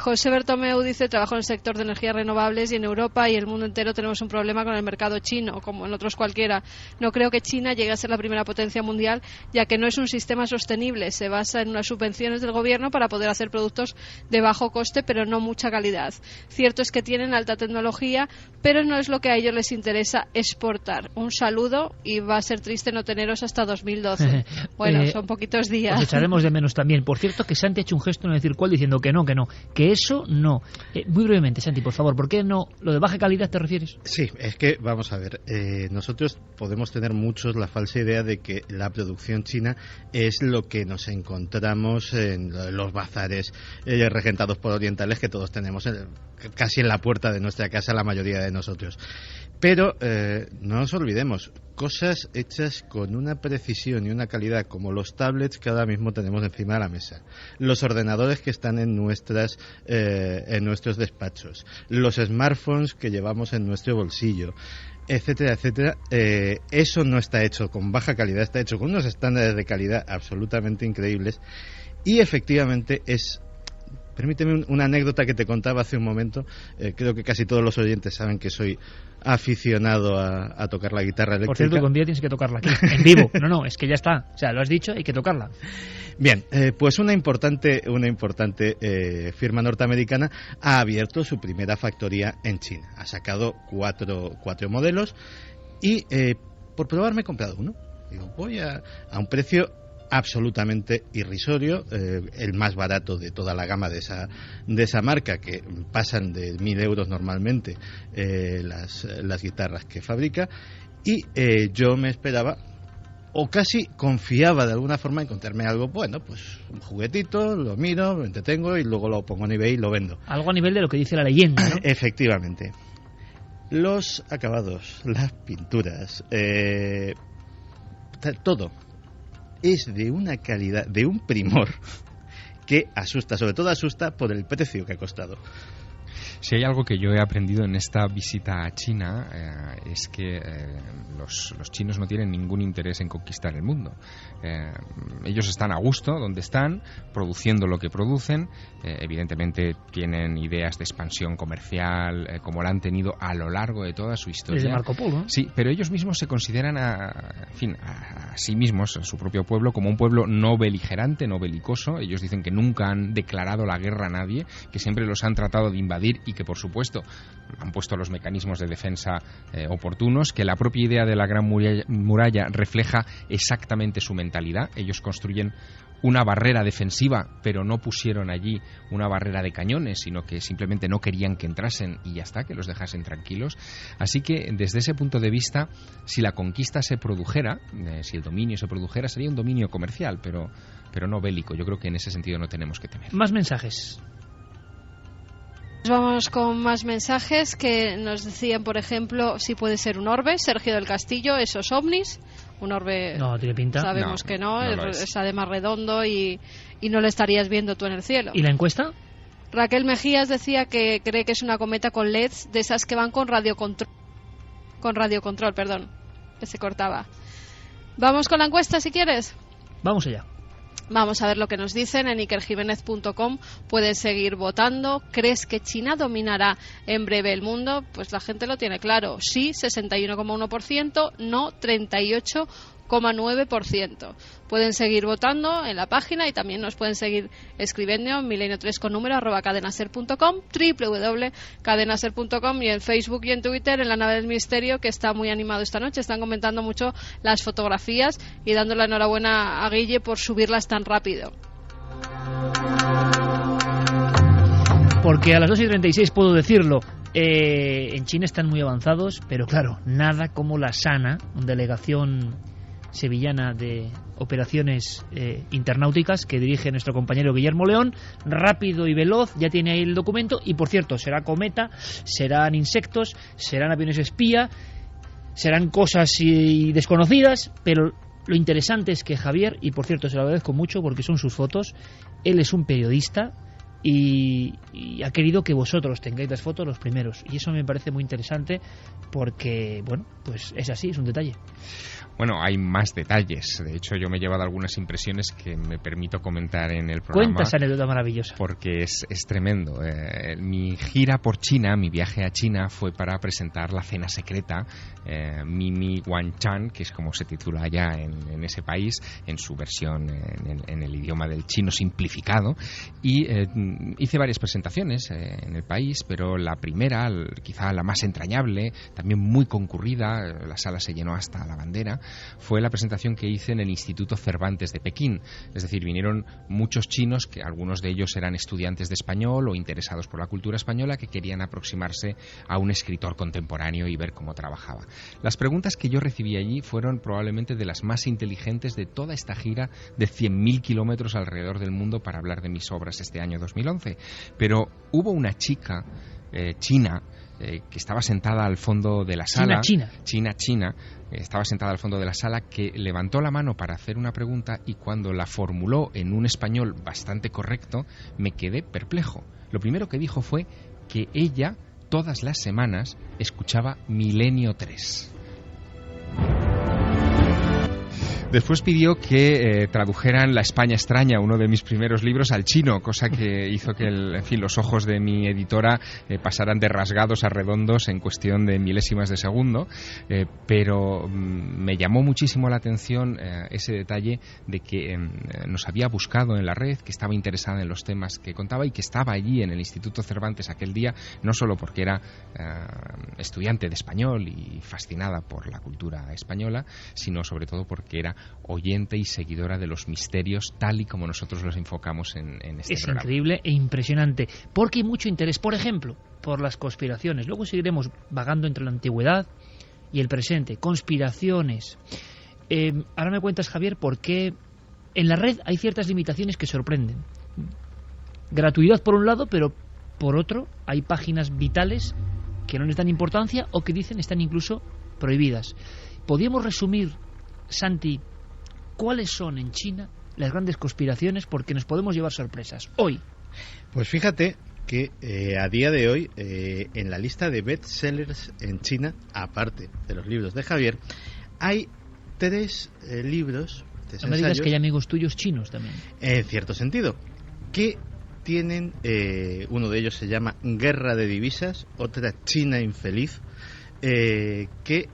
José Bertomeu dice, trabajo en el sector de energías renovables y en Europa y el mundo entero tenemos un problema con el mercado chino, como en otros cualquiera. No creo que China llegue a ser la primera potencia mundial, ya que no es un sistema sostenible. Se basa en unas subvenciones del gobierno para poder hacer productos de bajo coste, pero no mucha calidad. Cierto es que tienen alta tecnología, pero no es lo que a ellos les interesa exportar. Un saludo, y va a ser triste no teneros hasta 2012. Bueno, son poquitos días. Os echaremos de menos también. Por cierto, que Santi ha hecho un gesto, no decir cuál, diciendo que no. Que eso no. Muy brevemente, Santi, por favor, ¿por qué no? ¿Lo de baja calidad te refieres? Sí, es que, vamos a ver, nosotros podemos tener muchos la falsa idea de que la producción china es lo que nos encontramos en los bazares regentados por orientales que todos tenemos casi en la puerta de nuestra casa, la mayoría de nosotros. Pero no nos olvidemos, cosas hechas con una precisión y una calidad, como los tablets que ahora mismo tenemos encima de la mesa, los ordenadores que están en nuestros despachos, los smartphones que llevamos en nuestro bolsillo, etcétera, etcétera. Eso no está hecho con baja calidad, está hecho con unos estándares de calidad absolutamente increíbles, y efectivamente es... Permíteme una anécdota que te contaba hace un momento. Creo que casi todos los oyentes saben que soy aficionado a tocar la guitarra eléctrica. Por cierto, que un día tienes que tocarla aquí, en vivo. No, es que ya está. O sea, lo has dicho, hay que tocarla. Bien, pues una importante firma norteamericana ha abierto su primera factoría en China. Ha sacado cuatro modelos y por probar me he comprado uno. Digo, voy a un precio absolutamente irrisorio, el más barato de toda la gama de esa marca, que pasan de 1.000 euros normalmente las guitarras que fabrica, y yo me esperaba, o casi confiaba de alguna forma, en encontrarme algo, bueno, pues un juguetito, lo miro, lo entretengo y luego lo pongo en eBay y lo vendo. Algo a nivel de lo que dice la leyenda, ¿no? Efectivamente. Los acabados, las pinturas, todo es de una calidad, de un primor que asusta, sobre todo asusta por el precio que ha costado. Si hay algo que yo he aprendido en esta visita a China es que los chinos no tienen ningún interés en conquistar el mundo. Ellos están a gusto donde están, produciendo lo que producen. Evidentemente tienen ideas de expansión comercial, como la han tenido a lo largo de toda su historia. Desde Marco Polo. Sí, pero ellos mismos se consideran a sí mismos, a su propio pueblo, como un pueblo no beligerante, no belicoso. Ellos dicen que nunca han declarado la guerra a nadie, que siempre los han tratado de invadir y que, por supuesto, han puesto los mecanismos de defensa oportunos, que la propia idea de la Gran Muralla refleja exactamente su mentalidad. Ellos construyen una barrera defensiva, pero no pusieron allí una barrera de cañones, sino que simplemente no querían que entrasen y ya está, que los dejasen tranquilos. Así que desde ese punto de vista, si la conquista se produjera, si el dominio se produjera, sería un dominio comercial, pero no bélico. Yo creo que en ese sentido no tenemos que temer. Más mensajes. Vamos con más mensajes que nos decían, por ejemplo, si puede ser un orbe. Sergio del Castillo, esos ovnis. Un orbe, no tiene pinta. Sabemos que no es además redondo y no lo estarías viendo tú en el cielo. ¿Y la encuesta? Raquel Mejías decía que cree que es una cometa con LEDs, de esas que van con radiocontrol, que se cortaba. Vamos con la encuesta si quieres. Vamos allá. Vamos a ver lo que nos dicen en ikerjiménez.com. Puedes seguir votando. ¿Crees que China dominará en breve el mundo? Pues la gente lo tiene claro. Sí, 61,1%, no 38,9%. Pueden seguir votando en la página y también nos pueden seguir escribiendo en milenio3 con número @cadenaser.com, www.cadenaser.com, y en Facebook y en Twitter en la nave del misterio, que está muy animado esta noche. Están comentando mucho las fotografías y dando la enhorabuena a Guille por subirlas tan rápido. Porque a las 2:36 puedo decirlo. En China están muy avanzados, pero claro, nada como la SANA, delegación sevillana de operaciones internauticas que dirige nuestro compañero Guillermo León, rápido y veloz. Ya tiene ahí el documento y, por cierto, será cometa, serán insectos, serán aviones espía, serán cosas desconocidas, pero lo interesante es que Javier, y por cierto se lo agradezco mucho porque son sus fotos, él es un periodista y ha querido que vosotros tengáis las fotos los primeros, y eso me parece muy interesante porque, bueno, pues es así, es un detalle. Bueno, hay más detalles. De hecho, yo me he llevado algunas impresiones que me permito comentar en el programa. Cuenta esa anécdota maravillosa. Porque es tremendo. Mi gira por China, mi viaje a China, fue para presentar La cena secreta, Mimi Wanchan, que es como se titula allá en ese país, en su versión en el idioma del chino simplificado. Y hice varias presentaciones en el país, pero la primera, quizá la más entrañable, también muy concurrida, la sala se llenó hasta la bandera, fue la presentación que hice en el Instituto Cervantes de Pekín. Es decir, vinieron muchos chinos, que algunos de ellos eran estudiantes de español o interesados por la cultura española, que querían aproximarse a un escritor contemporáneo y ver cómo trabajaba. Las preguntas que yo recibí allí fueron probablemente de las más inteligentes de toda esta gira de 100.000 kilómetros alrededor del mundo para hablar de mis obras este año 2011. Pero hubo una chica china que estaba sentada al fondo de la sala. China, estaba sentada al fondo de la sala, que levantó la mano para hacer una pregunta, y cuando la formuló en un español bastante correcto, me quedé perplejo. Lo primero que dijo fue que ella todas las semanas escuchaba Milenio 3. Después pidió que tradujeran La España extraña, uno de mis primeros libros, al chino, cosa que hizo que los ojos de mi editora pasaran de rasgados a redondos en cuestión de milésimas de segundo, pero me llamó muchísimo la atención ese detalle de que nos había buscado en la red, que estaba interesada en los temas que contaba y que estaba allí en el Instituto Cervantes aquel día, no solo porque era estudiante de español y fascinada por la cultura española, sino sobre todo porque era oyente y seguidora de los misterios tal y como nosotros los enfocamos en este programa. Es increíble e impresionante, porque hay mucho interés, por ejemplo, por las conspiraciones. Luego seguiremos vagando entre la antigüedad y el presente. Conspiraciones. Ahora me cuentas, Javier, por qué en la red hay ciertas limitaciones que sorprenden. Gratuidad por un lado, pero por otro hay páginas vitales que no les dan importancia o que dicen están incluso prohibidas. ¿Podríamos resumir, Santi, cuáles son en China las grandes conspiraciones? Porque nos podemos llevar sorpresas hoy. Pues fíjate que a día de hoy en la lista de bestsellers en China, aparte de los libros de Javier, hay 3 libros, no me digas que hay amigos tuyos chinos también. En cierto sentido, que tienen, uno de ellos se llama Guerra de Divisas, otra China infeliz, que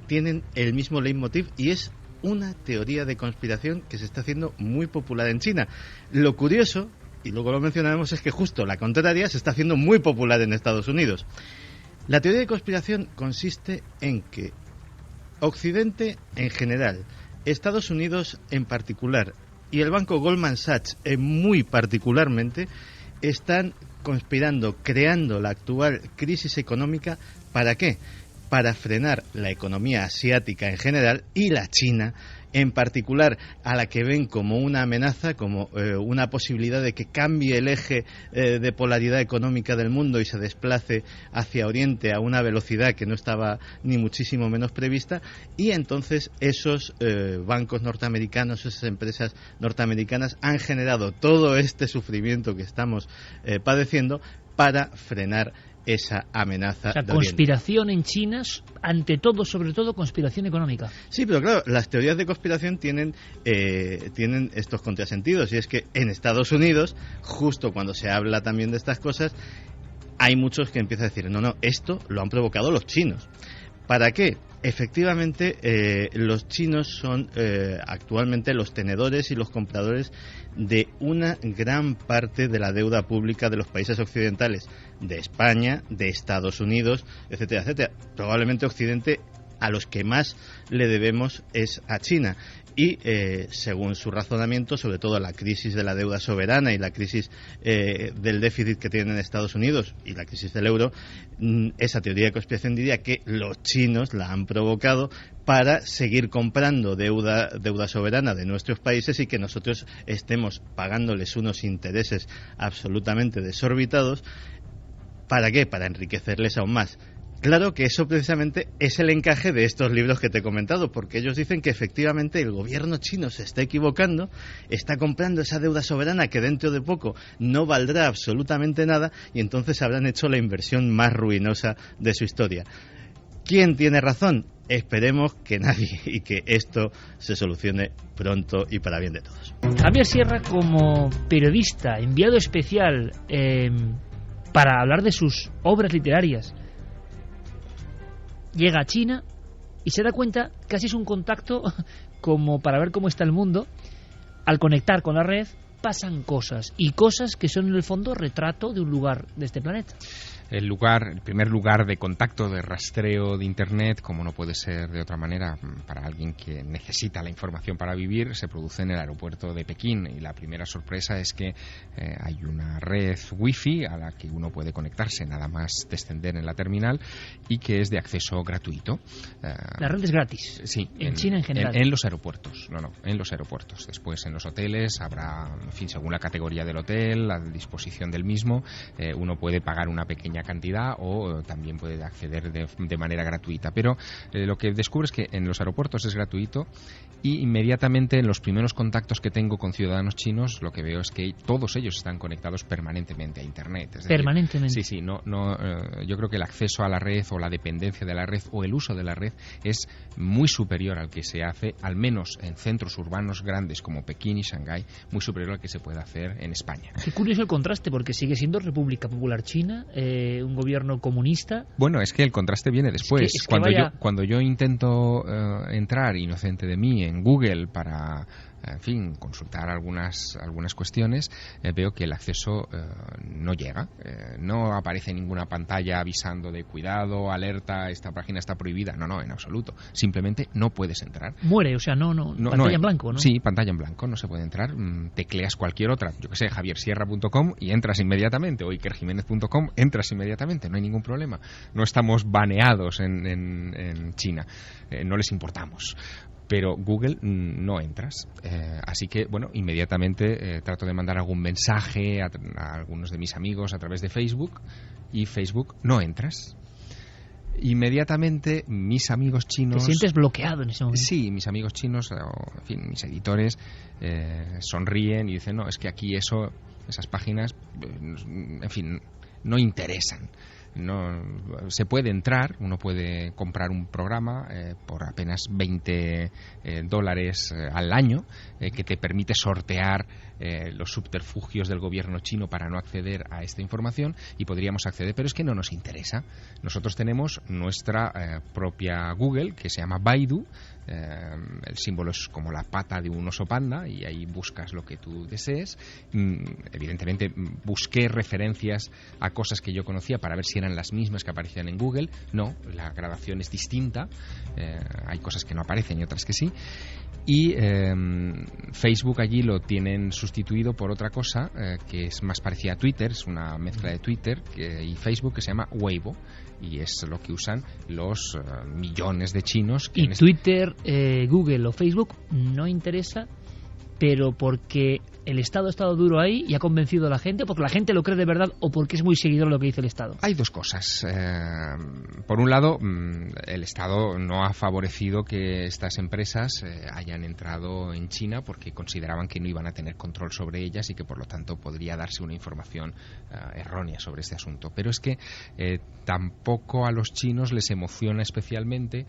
tienen el mismo leitmotiv, y es una teoría de conspiración que se está haciendo muy popular en China. Lo curioso y luego lo mencionaremos, es que justo la contraria se está haciendo muy popular en Estados Unidos. La teoría de conspiración consiste en que Occidente en general, Estados Unidos en particular y el banco Goldman Sachs muy particularmente están conspirando, creando la actual crisis económica. ¿Para qué? Para frenar la economía asiática en general y la China en particular, a la que ven como una amenaza, como una posibilidad de que cambie el eje de polaridad económica del mundo y se desplace hacia Oriente a una velocidad que no estaba ni muchísimo menos prevista, y entonces esos bancos norteamericanos, esas empresas norteamericanas han generado todo este sufrimiento que estamos padeciendo para frenar esa amenaza. O sea, conspiración en China, ante todo, sobre todo, conspiración económica. Sí, pero claro, las teorías de conspiración tienen estos contrasentidos, y es que en Estados Unidos, justo cuando se habla también de estas cosas, hay muchos que empiezan a decir, no, esto lo han provocado los chinos. ¿Para qué? Efectivamente, los chinos son actualmente los tenedores y los compradores de una gran parte de la deuda pública de los países occidentales, de España, de Estados Unidos, etcétera, etcétera. Probablemente Occidente a los que más le debemos es a China. Y según su razonamiento, sobre todo la crisis de la deuda soberana y la crisis del déficit que tienen Estados Unidos y la crisis del euro, esa teoría de conspiración diría que los chinos la han provocado para seguir comprando deuda soberana de nuestros países y que nosotros estemos pagándoles unos intereses absolutamente desorbitados. ¿Para qué? Para enriquecerles aún más. Claro que eso precisamente es el encaje de estos libros que te he comentado, porque ellos dicen que efectivamente el gobierno chino se está equivocando, está comprando esa deuda soberana que dentro de poco no valdrá absolutamente nada, y entonces habrán hecho la inversión más ruinosa de su historia. ¿Quién tiene razón? Esperemos que nadie, y que esto se solucione pronto y para bien de todos. Javier Sierra, como periodista, enviado especial para hablar de sus obras literarias, llega a China y se da cuenta, casi es un contacto como para ver cómo está el mundo. Al conectar con la red pasan cosas, y cosas que son en el fondo retrato de un lugar de este planeta. El primer lugar de contacto, de rastreo de Internet, como no puede ser de otra manera para alguien que necesita la información para vivir, se produce en el aeropuerto de Pekín. Y la primera sorpresa es que hay una red wifi a la que uno puede conectarse nada más descender en la terminal, y que es de acceso gratuito. La red es gratis. Sí. En China en general. En los aeropuertos. En los aeropuertos. Después en los hoteles habrá, en fin, según la categoría del hotel, la disposición del mismo, uno puede pagar una pequeña cantidad o también puede acceder de manera gratuita, pero lo que descubres es que en los aeropuertos es gratuito, y inmediatamente en los primeros contactos que tengo con ciudadanos chinos lo que veo es que todos ellos están conectados permanentemente a Internet. Es decir, permanentemente. Sí, yo creo que el acceso a la red o la dependencia de la red o el uso de la red es muy superior al que se hace, al menos en centros urbanos grandes como Pekín y Shanghái, muy superior al que se puede hacer en España. Qué curioso el contraste, porque sigue siendo República Popular China, un gobierno comunista. Bueno, es que el contraste viene después. Cuando yo intento entrar, inocente de mí, en Google para, en fin, consultar algunas cuestiones, veo que el acceso no llega. No aparece ninguna pantalla avisando de cuidado, alerta, esta página está prohibida. No, en absoluto. Simplemente no puedes entrar. Muere, o sea, no pantalla en blanco, ¿no? Sí, pantalla en blanco, no se puede entrar. Tecleas cualquier otra, yo que sé, javiersierra.com, y entras inmediatamente, o ikerjiménez.com, entras inmediatamente, no hay ningún problema. No estamos baneados en China, no les importamos. Pero Google no entras. Así que, bueno, inmediatamente trato de mandar algún mensaje a algunos de mis amigos a través de Facebook, y Facebook no entras. Inmediatamente mis amigos chinos... ¿Te sientes bloqueado en ese momento? Sí, mis amigos chinos, o, en fin, mis editores, sonríen y dicen, no, es que aquí esas páginas, en fin, no interesan. se puede entrar, uno puede comprar un programa por apenas $20 al año, que te permite sortear los subterfugios del gobierno chino para no acceder a esta información, y podríamos acceder, pero es que no nos interesa. Nosotros tenemos nuestra propia Google, que se llama Baidu. El símbolo es como la pata de un oso panda, y ahí buscas lo que tú desees. Evidentemente busqué referencias a cosas que yo conocía para ver si eran las mismas que aparecían en Google. No, la gradación es distinta. Hay cosas que no aparecen y otras que sí. Y Facebook allí lo tienen sustituido por otra cosa que es más parecida a Twitter, es una mezcla de Twitter y Facebook, que se llama Weibo, y es lo que usan los millones de chinos. Y Twitter, Google o Facebook no interesa, pero porque el Estado ha estado duro ahí y ha convencido a la gente, porque la gente lo cree de verdad, o porque es muy seguidor de lo que dice el Estado. Hay dos cosas. Por un lado, el Estado no ha favorecido que estas empresas hayan entrado en China porque consideraban que no iban a tener control sobre ellas y que por lo tanto podría darse una información errónea sobre este asunto. Pero es que tampoco a los chinos les emociona especialmente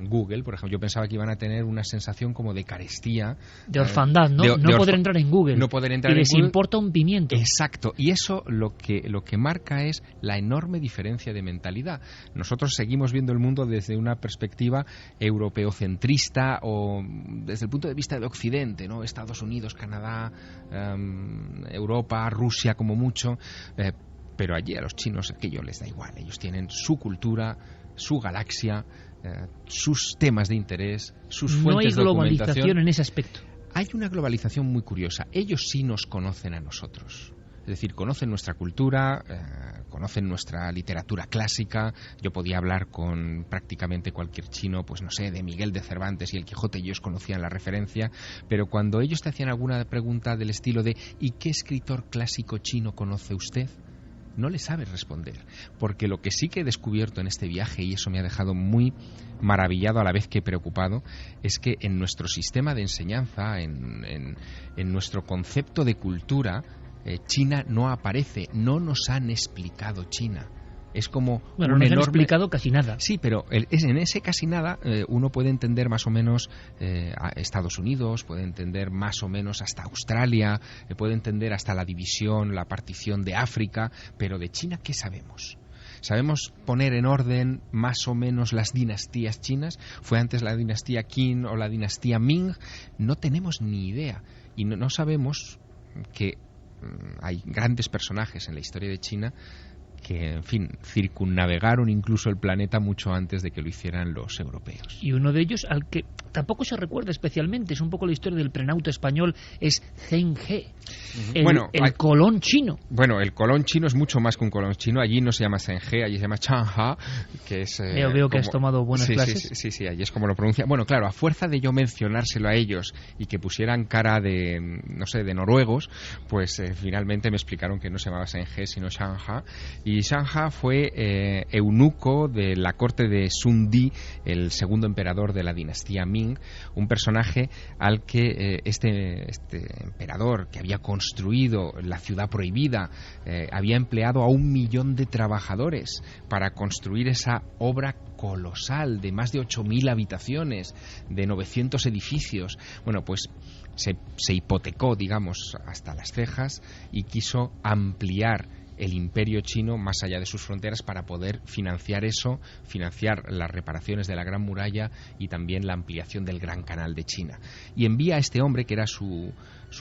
Google. Por ejemplo, yo pensaba que iban a tener una sensación como de carestía, de orfandad, ¿no? No poder entrar en Google. No poder entrar y les en Google. Importa un pimiento. Exacto. Y eso lo que marca es la enorme diferencia de mentalidad. Nosotros seguimos viendo el mundo desde una perspectiva europeocentrista, o desde el punto de vista de Occidente, ¿no? Estados Unidos, Canadá, Europa, Rusia como mucho. Pero allí a los chinos aquello les da igual. Ellos tienen su cultura, su galaxia, sus temas de interés, sus fuentes de documentación. No hay globalización en ese aspecto. Hay una globalización muy curiosa. Ellos sí nos conocen a nosotros. Es decir, conocen nuestra cultura, conocen nuestra literatura clásica. Yo podía hablar con prácticamente cualquier chino, pues no sé, de Miguel de Cervantes y el Quijote, y ellos conocían la referencia. Pero cuando ellos te hacían alguna pregunta del estilo de ¿y qué escritor clásico chino conoce usted?, no le sabes responder, porque lo que sí que he descubierto en este viaje, y eso me ha dejado muy maravillado a la vez que preocupado, es que en nuestro sistema de enseñanza, en nuestro concepto de cultura, China no aparece, no nos han explicado China. Es como bueno, no nos han explicado casi nada. Sí, pero en ese casi nada uno puede entender más o menos a Estados Unidos, puede entender más o menos hasta Australia, puede entender hasta la división, la partición de África, pero de China, ¿qué sabemos? ¿Sabemos poner en orden más o menos las dinastías chinas? ¿Fue antes la dinastía Qin o la dinastía Ming? No tenemos ni idea. Y no sabemos que hay grandes personajes en la historia de China que, en fin, circunnavegaron incluso el planeta mucho antes de que lo hicieran los europeos. Y uno de ellos, al que tampoco se recuerda especialmente, es un poco la historia del prenauta español, es Zheng He, el Colón chino. Bueno, el Colón chino es mucho más que un Colón chino. Allí no se llama Zheng He, allí se llama Chang Ha, que es... Veo que has tomado buenas clases. Sí, allí es como lo pronuncia. Bueno, claro, a fuerza de yo mencionárselo a ellos y que pusieran cara de, no sé, de noruegos, pues finalmente me explicaron que no se llamaba Zheng He, sino Chang Ha. Y Chang Ha fue eunuco de la corte de Sun Di, el segundo emperador de la dinastía Ming, un personaje al que este emperador, que había construido la ciudad prohibida, había empleado a 1 millón de trabajadores para construir esa obra colosal de más de 8.000 habitaciones, de 900 edificios. Bueno, pues se hipotecó, digamos, hasta las cejas y quiso ampliar el imperio chino más allá de sus fronteras para poder financiar eso, financiar las reparaciones de la Gran Muralla y también la ampliación del Gran Canal de China. Y envía a este hombre, que era su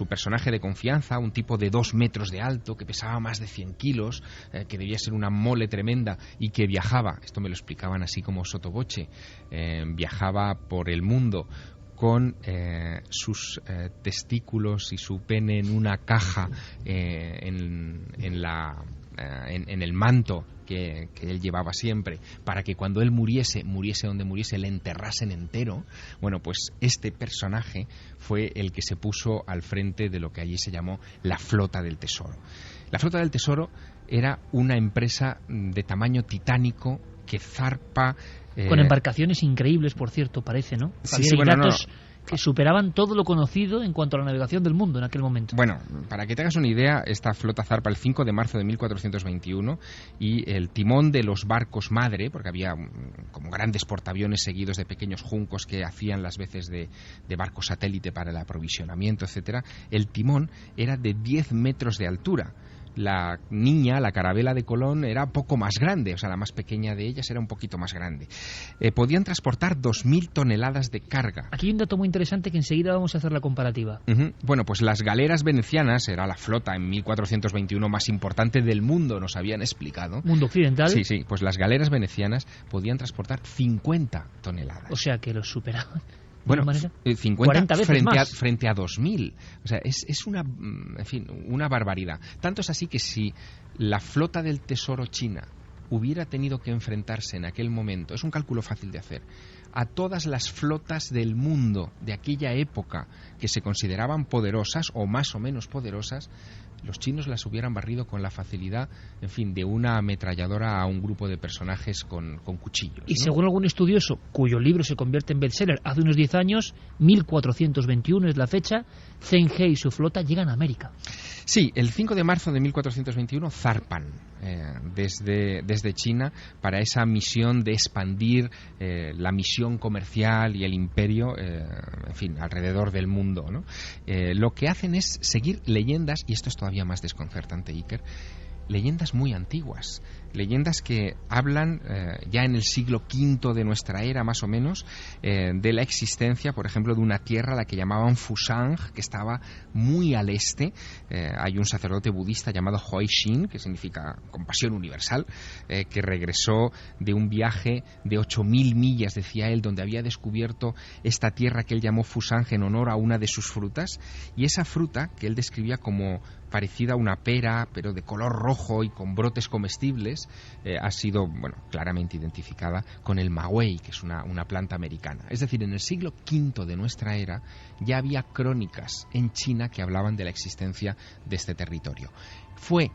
personaje de confianza, un tipo de 2 metros de alto, que pesaba más de 100 kilos, que debía ser una mole tremenda y que viajaba, esto me lo explicaban así como sottovoce, viajaba por el mundo con sus testículos y su pene en una caja en el manto que él llevaba siempre, para que cuando él muriese donde muriese, le enterrasen entero. Bueno, pues este personaje fue el que se puso al frente de lo que allí se llamó la Flota del Tesoro. La Flota del Tesoro era una empresa de tamaño titánico que zarpa... Con embarcaciones increíbles, por cierto, parece, ¿no? Sí, bueno, no. que superaban todo lo conocido en cuanto a la navegación del mundo en aquel momento. Bueno, para que te hagas una idea, esta flota zarpa el 5 de marzo de 1421 y el timón de los barcos madre, porque había como grandes portaaviones seguidos de pequeños juncos que hacían las veces de barco satélite para el aprovisionamiento, etcétera, el timón era de 10 metros de altura. La niña, la carabela de Colón, era poco más grande, o sea, la más pequeña de ellas era un poquito más grande. Podían transportar 2.000 toneladas de carga. Aquí hay un dato muy interesante que enseguida vamos a hacer la comparativa. Bueno, pues las galeras venecianas, era la flota en 1421 más importante del mundo, nos habían explicado. ¿Mundo occidental? Sí, pues las galeras venecianas podían transportar 50 toneladas. O sea, que los superaban. Bueno, 50 frente a 2.000. O sea, es una barbaridad. Tanto es así que si la flota del Tesoro china hubiera tenido que enfrentarse en aquel momento, es un cálculo fácil de hacer, a todas las flotas del mundo de aquella época que se consideraban poderosas o más o menos poderosas, los chinos las hubieran barrido con la facilidad, en fin, de una ametralladora a un grupo de personajes con cuchillos, ¿no? Y según algún estudioso, cuyo libro se convierte en bestseller hace unos 10 años, 1421 es la fecha, Zheng He y su flota llegan a América. Sí, el 5 de marzo de 1421 zarpan desde China para esa misión de expandir la misión comercial y el imperio, en fin, alrededor del mundo, ¿no? Lo que hacen es seguir leyendas, y esto es todavía más desconcertante, Iker, leyendas muy antiguas, leyendas que hablan ya en el siglo V de nuestra era, más o menos, de la existencia, por ejemplo, de una tierra a la que llamaban Fusang, que estaba muy al este. Hay un sacerdote budista llamado Hoi Shin, que significa compasión universal, que regresó de un viaje de 8.000 millas, decía él, donde había descubierto esta tierra que él llamó Fusang en honor a una de sus frutas, y esa fruta que él describía como parecida a una pera, pero de color rojo y con brotes comestibles, ha sido, bueno, claramente identificada con el maguey, que es una planta americana. Es decir, en el siglo V de nuestra era ya había crónicas en China que hablaban de la existencia de este territorio. Fue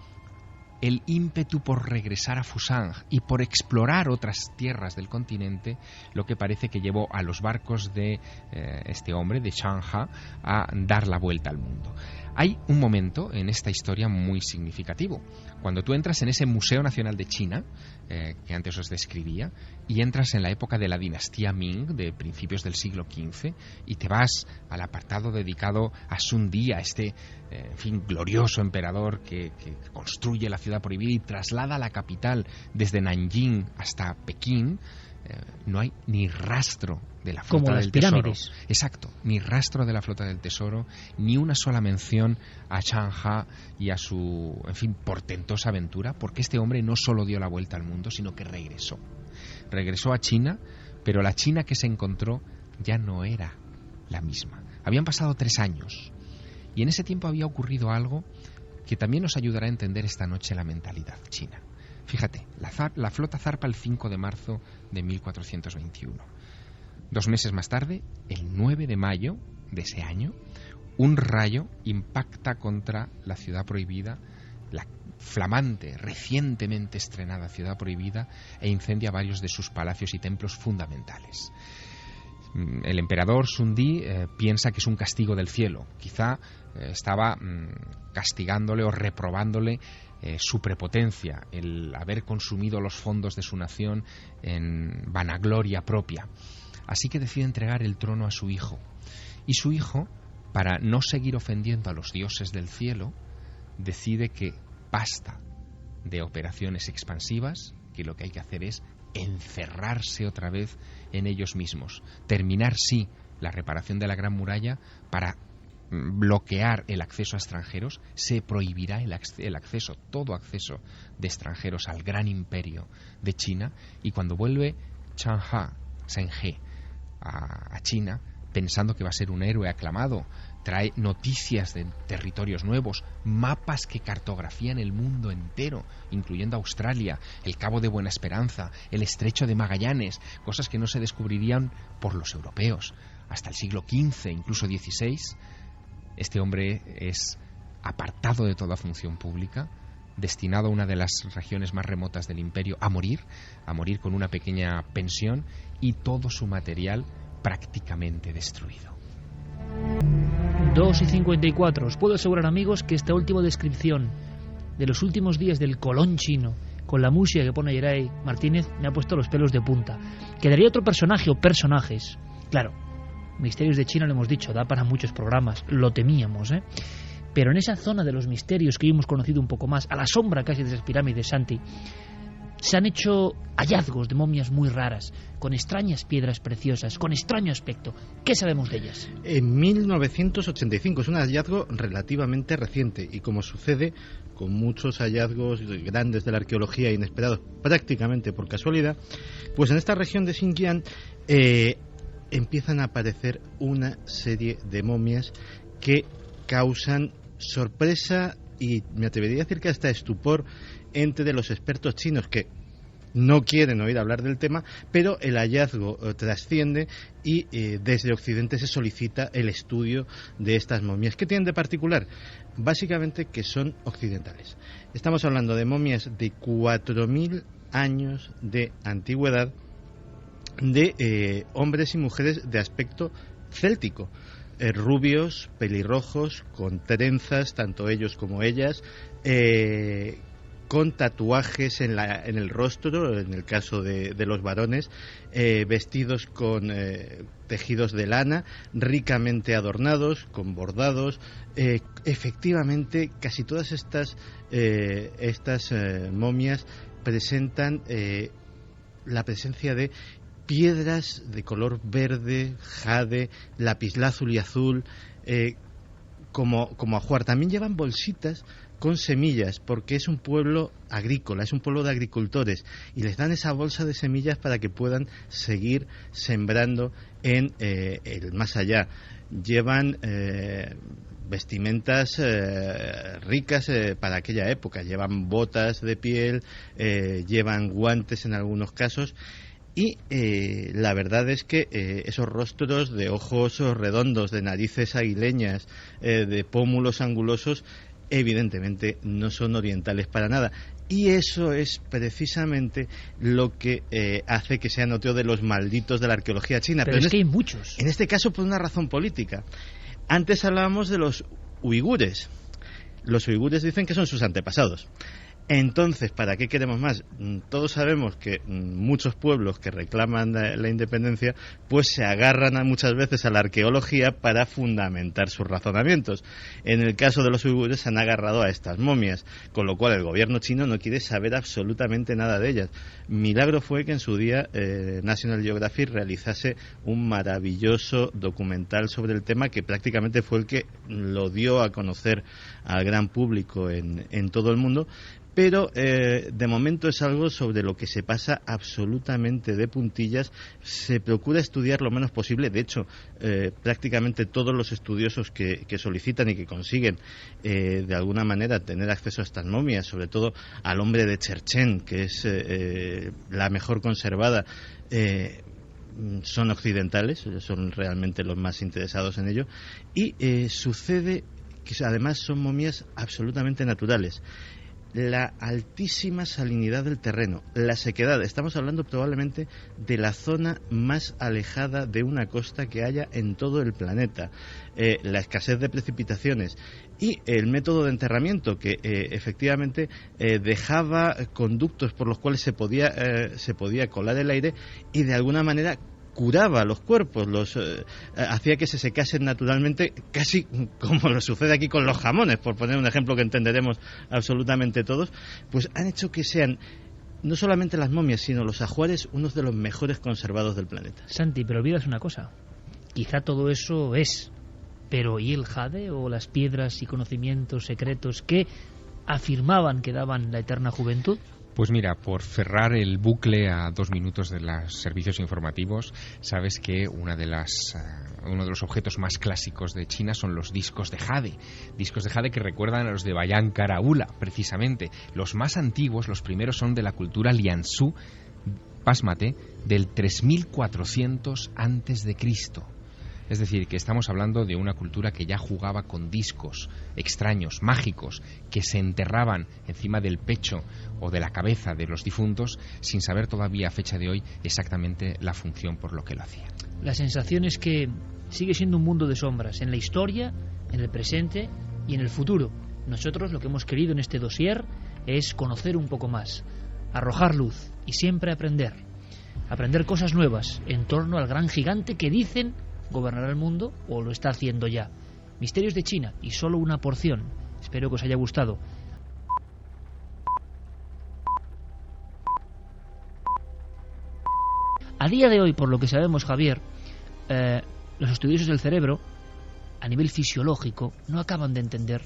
el ímpetu por regresar a Fusang y por explorar otras tierras del continente lo que parece que llevó a los barcos de este hombre, de Zheng He, a dar la vuelta al mundo. Hay un momento en esta historia muy significativo. Cuando tú entras en ese Museo Nacional de China, que antes os describía, y entras en la época de la dinastía Ming, de principios del siglo XV, y te vas al apartado dedicado a Sun Di, a este, en fin, glorioso emperador que construye la ciudad prohibida y traslada la capital desde Nanjing hasta Pekín, no hay ni rastro de la flota del tesoro. Pirámides. Exacto, ni rastro de la flota del tesoro, ni una sola mención a Zheng He y a su, en fin, portentosa aventura, porque este hombre no solo dio la vuelta al mundo, sino que regresó. Regresó a China, pero la China que se encontró ya no era la misma. Habían pasado 3 años, y en ese tiempo había ocurrido algo que también nos ayudará a entender esta noche la mentalidad china. Fíjate, la flota zarpa el 5 de marzo de 1421. 2 meses más tarde, el 9 de mayo de ese año, un rayo impacta contra la ciudad prohibida, la flamante, recientemente estrenada ciudad prohibida, e incendia varios de sus palacios y templos fundamentales. El emperador Sun Di piensa que es un castigo del cielo. Quizá estaba castigándole o reprobándole su prepotencia, el haber consumido los fondos de su nación en vanagloria propia. Así que decide entregar el trono a su hijo. Y su hijo, para no seguir ofendiendo a los dioses del cielo, decide que basta de operaciones expansivas, que lo que hay que hacer es encerrarse otra vez en ellos mismos, terminar sí la reparación de la Gran Muralla para bloquear el acceso a extranjeros. Se prohibirá el acceso, todo acceso de extranjeros al gran imperio de China, y cuando vuelve Zheng He a China, pensando que va a ser un héroe aclamado, trae noticias de territorios nuevos, mapas que cartografían el mundo entero, incluyendo Australia, el Cabo de Buena Esperanza, el Estrecho de Magallanes, cosas que no se descubrirían por los europeos hasta el siglo XV, incluso XVI. Este hombre es apartado de toda función pública, destinado a una de las regiones más remotas del imperio a morir con una pequeña pensión y todo su material prácticamente destruido. 2:54. Os puedo asegurar, amigos, que esta última descripción de los últimos días del Colón chino, con la música que pone Geray Martínez, me ha puesto los pelos de punta. Quedaría otro personaje o personajes. Claro, Misterios de China, lo hemos dicho, da para muchos programas, lo temíamos, ¿eh? Pero en esa zona de los misterios que hoy hemos conocido un poco más, a la sombra casi de esas pirámides, Santi, se han hecho hallazgos de momias muy raras, con extrañas piedras preciosas, con extraño aspecto. ¿Qué sabemos de ellas? En 1985, es un hallazgo relativamente reciente, y como sucede con muchos hallazgos grandes de la arqueología inesperados prácticamente por casualidad, pues en esta región de Xinjiang empiezan a aparecer una serie de momias que causan sorpresa y me atrevería a decir que hasta estupor entre los expertos chinos, que no quieren oír hablar del tema, pero el hallazgo trasciende y desde Occidente se solicita el estudio de estas momias. ¿Qué tienen de particular? Básicamente que son occidentales. Estamos hablando de momias de 4.000 años de antigüedad, de hombres y mujeres de aspecto céltico. Rubios, pelirrojos, con trenzas, tanto ellos como ellas, con tatuajes en el rostro, en el caso de los varones, vestidos con tejidos de lana, ricamente adornados, con bordados. Efectivamente, casi todas estas momias presentan la presencia de piedras de color verde, jade, lapislázuli y azul, como ajuar. También llevan bolsitas con semillas, porque es un pueblo agrícola, es un pueblo de agricultores, y les dan esa bolsa de semillas para que puedan seguir sembrando en el más allá. Llevan vestimentas ricas para aquella época, llevan botas de piel, llevan guantes en algunos casos. Y la verdad es que esos rostros de ojos redondos, de narices aguileñas, de pómulos angulosos, evidentemente no son orientales para nada. Y eso es precisamente lo que hace que sean otro de los malditos de la arqueología china. Pero es que hay muchos. En este caso por una razón política. Antes hablábamos de los uigures. Los uigures dicen que son sus antepasados. Entonces, ¿para qué queremos más? Todos sabemos que muchos pueblos que reclaman la independencia pues se agarran muchas veces a la arqueología para fundamentar sus razonamientos. En el caso de los uigures se han agarrado a estas momias, con lo cual el gobierno chino no quiere saber absolutamente nada de ellas. Milagro fue que en su día National Geographic realizase un maravilloso documental sobre el tema, que prácticamente fue el que lo dio a conocer al gran público en todo el mundo. Pero de momento es algo sobre lo que se pasa absolutamente de puntillas. Se procura estudiar lo menos posible. De hecho, prácticamente todos los estudiosos que solicitan y que consiguen de alguna manera tener acceso a estas momias, sobre todo al hombre de Cherchen, que es la mejor conservada, son occidentales, son realmente los más interesados en ello. Y sucede que además son momias absolutamente naturales. La altísima salinidad del terreno, la sequedad. Estamos hablando probablemente de la zona más alejada de una costa que haya en todo el planeta. La escasez de precipitaciones y el método de enterramiento, que efectivamente dejaba conductos por los cuales se podía colar el aire y de alguna manera curaba los cuerpos, hacía que se secasen naturalmente, casi como lo sucede aquí con los jamones, por poner un ejemplo que entenderemos absolutamente todos. Pues han hecho que sean no solamente las momias, sino los ajuares unos de los mejores conservados del planeta. Santi, pero olvidas una cosa, quizá todo eso es, pero ¿y el jade o las piedras y conocimientos secretos que afirmaban que daban la eterna juventud? Pues mira, por cerrar el bucle a 2 minutos de los servicios informativos, sabes que uno de los objetos más clásicos de China son los discos de jade que recuerdan a los de Bayan Karaula, precisamente. Los más antiguos, los primeros, son de la cultura Lianzhou, pásmate, del 3400 antes de Cristo. Es decir, que estamos hablando de una cultura que ya jugaba con discos extraños, mágicos, que se enterraban encima del pecho o de la cabeza de los difuntos sin saber todavía a fecha de hoy exactamente la función por lo que lo hacían. La sensación es que sigue siendo un mundo de sombras en la historia, en el presente y en el futuro. Nosotros lo que hemos querido en este dossier es conocer un poco más, arrojar luz y siempre aprender cosas nuevas en torno al gran gigante que dicen gobernará el mundo o lo está haciendo ya. Misterios de China y solo una porción. Espero que os haya gustado. A día de hoy, por lo que sabemos, Javier, los estudiosos del cerebro, a nivel fisiológico, no acaban de entender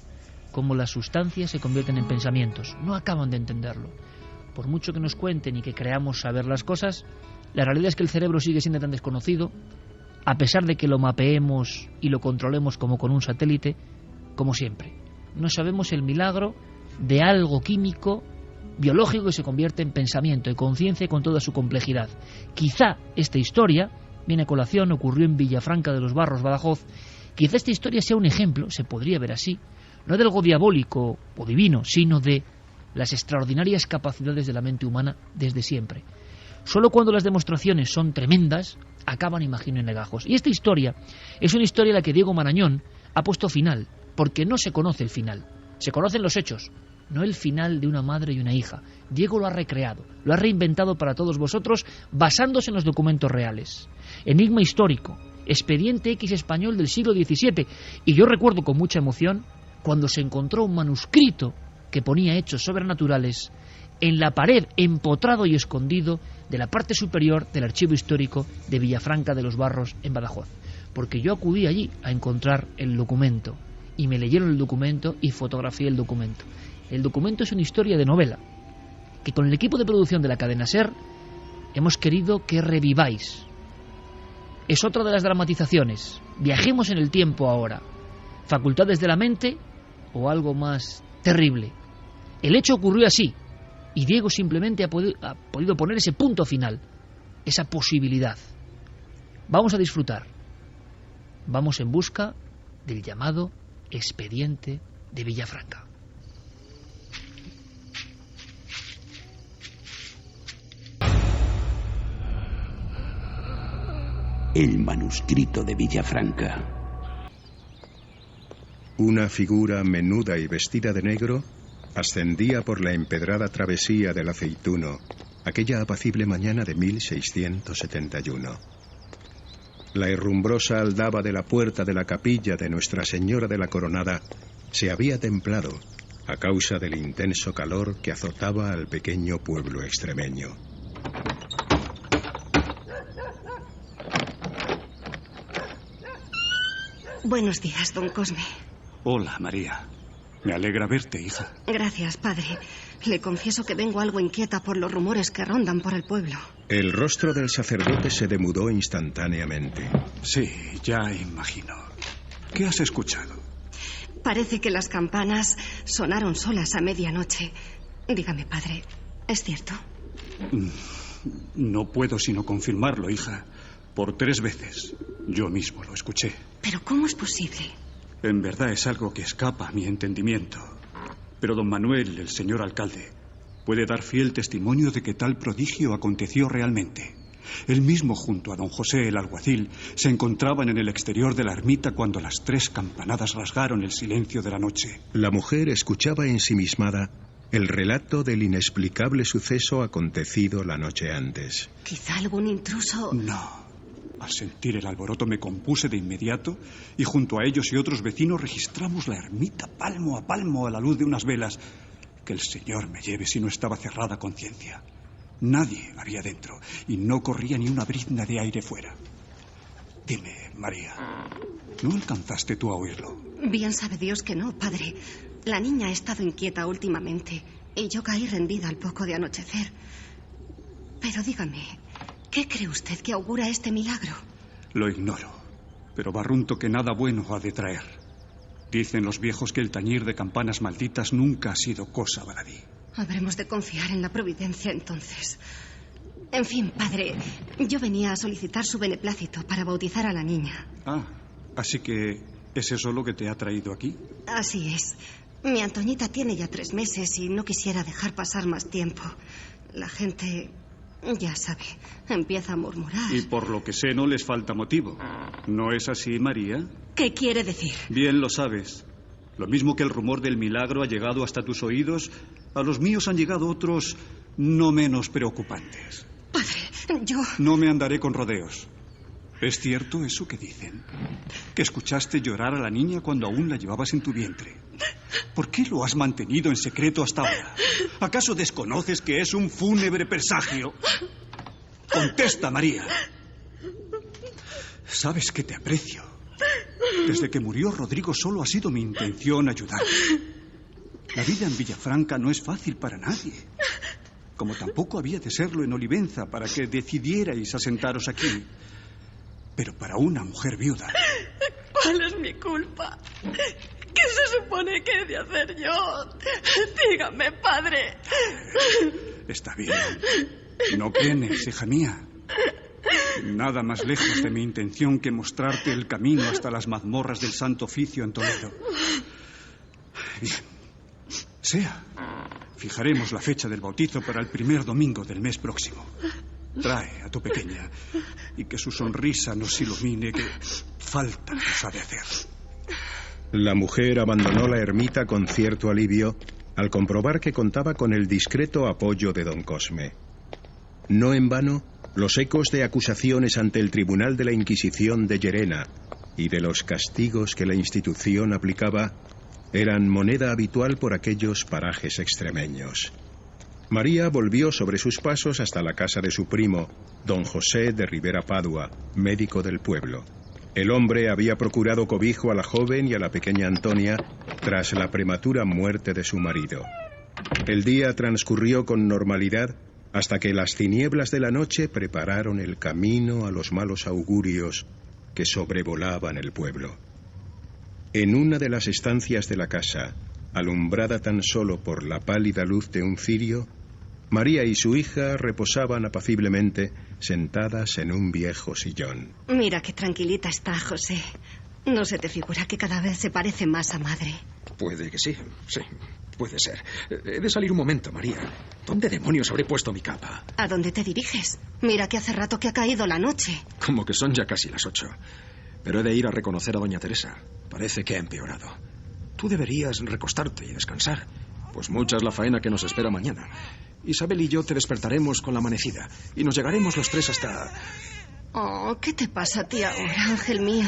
cómo las sustancias se convierten en pensamientos. No acaban de entenderlo. Por mucho que nos cuenten y que creamos saber las cosas, la realidad es que el cerebro sigue siendo tan desconocido, a pesar de que lo mapeemos y lo controlemos como con un satélite, como siempre. No sabemos el milagro de algo químico, biológico, que se convierte en pensamiento, en conciencia con toda su complejidad. Quizá esta historia, viene a colación, ocurrió en Villafranca de los Barros, Badajoz. Quizá esta historia sea un ejemplo, se podría ver así, no de algo diabólico o divino, sino de las extraordinarias capacidades de la mente humana desde siempre. Solo cuando las demostraciones son tremendas, acaban, imagino, en legajos. Y esta historia es una historia a la que Diego Marañón ha puesto final, porque no se conoce el final. Se conocen los hechos, no el final de una madre y una hija. Diego lo ha recreado, lo ha reinventado para todos vosotros, basándose en los documentos reales. Enigma histórico, expediente X español del siglo XVII. Y yo recuerdo con mucha emoción cuando se encontró un manuscrito que ponía hechos sobrenaturales en la pared, empotrado y escondido de la parte superior del archivo histórico de Villafranca de los Barros en Badajoz. Porque yo acudí allí a encontrar el documento y me leyeron el documento y fotografié el documento. El documento es una historia de novela que con el equipo de producción de la cadena SER hemos querido que reviváis. Es otra de las dramatizaciones. Viajemos en el tiempo ahora. Facultades de la mente o algo más terrible. El hecho ocurrió así y Diego simplemente ha podido poner ese punto final, esa posibilidad. Vamos a disfrutar. Vamos en busca del llamado expediente de Villafranca. El manuscrito de Villafranca. Una figura menuda y vestida de negro ascendía por la empedrada travesía del Aceituno aquella apacible mañana de 1671. La herrumbrosa aldaba de la puerta de la capilla de Nuestra Señora de la Coronada se había templado a causa del intenso calor que azotaba al pequeño pueblo extremeño. Buenos días, don Cosme. Hola, María. Me alegra verte, hija. Gracias, padre. Le confieso que vengo algo inquieta por los rumores que rondan por el pueblo. El rostro del sacerdote se demudó instantáneamente. Sí, ya imagino. ¿Qué has escuchado? Parece que las campanas sonaron solas a medianoche. Dígame, padre, ¿es cierto? No puedo sino confirmarlo, hija. Por 3 veces. Yo mismo lo escuché. ¿Pero cómo es posible? En verdad es algo que escapa a mi entendimiento. Pero don Manuel, el señor alcalde, puede dar fiel testimonio de que tal prodigio aconteció realmente. Él mismo, junto a don José, el alguacil, se encontraban en el exterior de la ermita cuando las 3 campanadas rasgaron el silencio de la noche. La mujer escuchaba ensimismada el relato del inexplicable suceso acontecido la noche antes. ¿Quizá algún intruso? No. Al sentir el alboroto me compuse de inmediato y junto a ellos y otros vecinos registramos la ermita palmo a la luz de unas velas. Que el Señor me lleve si no estaba cerrada conciencia. Nadie había dentro y no corría ni una brizna de aire fuera. Dime, María, ¿no alcanzaste tú a oírlo? Bien sabe Dios que no, padre. La niña ha estado inquieta últimamente y yo caí rendida al poco de anochecer. Pero dígame, ¿qué cree usted que augura este milagro? Lo ignoro, pero barrunto que nada bueno ha de traer. Dicen los viejos que el tañir de campanas malditas nunca ha sido cosa baladí. Habremos de confiar en la providencia entonces. En fin, padre, yo venía a solicitar su beneplácito para bautizar a la niña. Ah, así que ¿es eso lo que te ha traído aquí? Así es. Mi Antoñita tiene ya 3 meses y no quisiera dejar pasar más tiempo. La gente Ya sabe, empieza a murmurar. Y por lo que sé no les falta motivo. ¿No es así, María? ¿Qué quiere decir? Bien lo sabes. Lo mismo que el rumor del milagro ha llegado hasta tus oídos, a los míos han llegado otros no menos preocupantes. Padre, yo... No me andaré con rodeos. ¿Es cierto eso que dicen? ¿Que escuchaste llorar a la niña cuando aún la llevabas en tu vientre? ¿Por qué lo has mantenido en secreto hasta ahora? ¿Acaso desconoces que es un fúnebre presagio? Contesta, María. Sabes que te aprecio. Desde que murió Rodrigo solo ha sido mi intención ayudarte. La vida en Villafranca no es fácil para nadie. Como tampoco había de serlo en Olivenza para que decidierais asentaros aquí. Pero para una mujer viuda... ¿Cuál es mi culpa? ¿Qué se supone que he de hacer yo? Dígame, padre. Está bien. No penes, hija mía. Nada más lejos de mi intención que mostrarte el camino hasta las mazmorras del Santo Oficio en Toledo. Bien. Sea. Fijaremos la fecha del bautizo para el primer domingo del mes próximo. Trae a tu pequeña y que su sonrisa nos ilumine, que falta nos ha de hacer. La mujer abandonó la ermita con cierto alivio al comprobar que contaba con el discreto apoyo de don Cosme. No en vano, los ecos de acusaciones ante el Tribunal de la Inquisición de Llerena y de los castigos que la institución aplicaba eran moneda habitual por aquellos parajes extremeños. María volvió sobre sus pasos hasta la casa de su primo, don José de Rivera Padua, médico del pueblo. El hombre había procurado cobijo a la joven y a la pequeña Antonia tras la prematura muerte de su marido. El día transcurrió con normalidad hasta que las tinieblas de la noche prepararon el camino a los malos augurios que sobrevolaban el pueblo. En una de las estancias de la casa, alumbrada tan solo por la pálida luz de un cirio, María y su hija reposaban apaciblemente sentadas en un viejo sillón. Mira qué tranquilita está, José. ¿No se te figura que cada vez se parece más a madre? Puede que sí, puede ser. He de salir un momento, María. ¿Dónde demonios habré puesto mi capa? ¿A dónde te diriges? Mira que hace rato que ha caído la noche. Como que son ya casi las 8. Pero he de ir a reconocer a doña Teresa. Parece que ha empeorado. Tú deberías recostarte y descansar, pues mucha es la faena que nos espera mañana. Isabel y yo te despertaremos con la amanecida y nos llegaremos los tres hasta... Oh, ¿qué te pasa a ti ahora, ángel mío?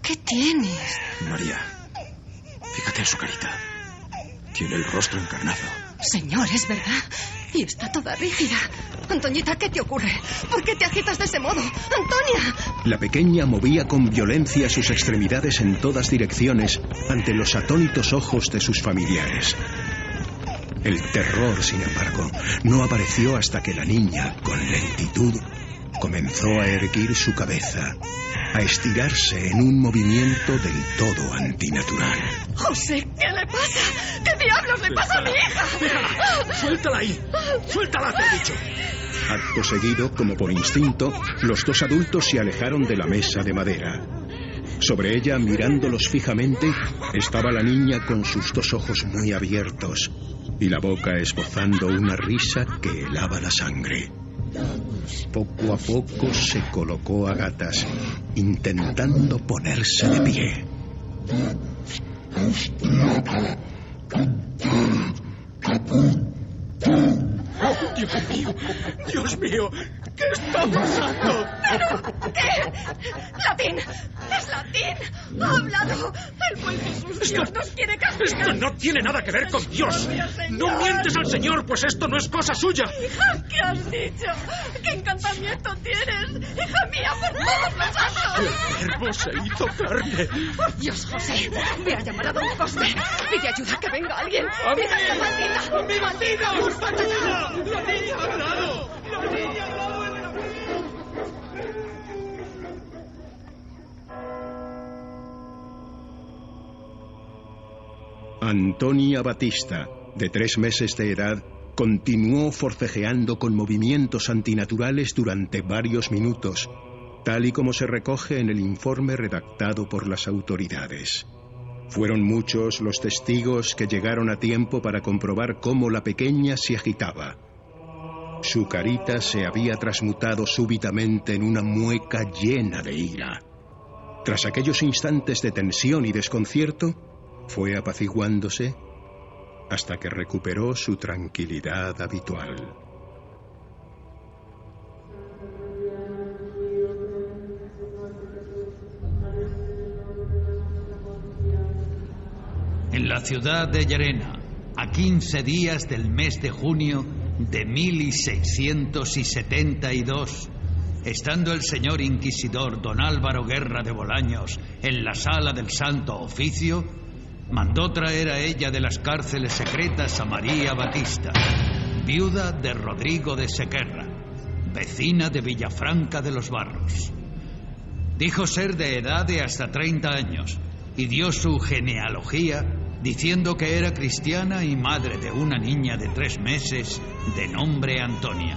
¿Qué tienes? María, fíjate en su carita. Tiene el rostro encarnado. Señor, es verdad. Y está toda rígida. Antoñita, ¿qué te ocurre? ¿Por qué te agitas de ese modo? ¡Antonia! La pequeña movía con violencia sus extremidades en todas direcciones ante los atónitos ojos de sus familiares. El terror, sin embargo, no apareció hasta que la niña, con lentitud, comenzó a erguir su cabeza, a estirarse en un movimiento del todo antinatural. José, ¿qué le pasa? ¿Qué diablos le pasa a mi hija? Déjala. ¡Suéltala ahí! ¡Suéltala, te he dicho! Acto seguido, como por instinto, los dos adultos se alejaron de la mesa de madera. Sobre ella, mirándolos fijamente, estaba la niña con sus dos ojos muy abiertos y la boca esbozando una risa que helaba la sangre. Poco a poco se colocó a gatas, intentando ponerse de pie. ¡Oh, Dios mío! ¡Dios mío! ¿Qué está pasando? ¿Pero qué? ¡Latín! ¡Es Latín! ¡Ha hablado! ¡El buen Jesús! ¡Dios nos quiere castigar! Esto no tiene nada que ver con Dios. ¡No mientes al Señor, pues esto no es cosa suya! ¡Hija, qué has dicho! ¿Qué encantamiento tienes? ¡Hija mía, por todos los santos! ¡El verbo se hizo carne! ¡Por Dios, José! Ve a llamar a don Cosme. Pide ayuda, que venga alguien. ¡Mira, maldita! ¡A mi maldita! ¡La niña ha hablado! ¡La niña ha hablado! Antonia Batista, de 3 meses de edad, continuó forcejeando con movimientos antinaturales durante varios minutos, tal y como se recoge en el informe redactado por las autoridades. Fueron muchos los testigos que llegaron a tiempo para comprobar cómo la pequeña se agitaba. Su carita se había transmutado súbitamente en una mueca llena de ira. Tras aquellos instantes de tensión y desconcierto, fue apaciguándose hasta que recuperó su tranquilidad habitual. En la ciudad de Llerena, a 15 días del mes de junio de 1672, estando el señor inquisidor don Álvaro Guerra de Bolaños en la sala del Santo Oficio, mandó traer a ella de las cárceles secretas a María Batista, viuda de Rodrigo de Sequerra, vecina de Villafranca de los Barros. Dijo ser de edad de hasta 30 años y dio su genealogía diciendo que era cristiana y madre de una niña de 3 meses de nombre Antonia.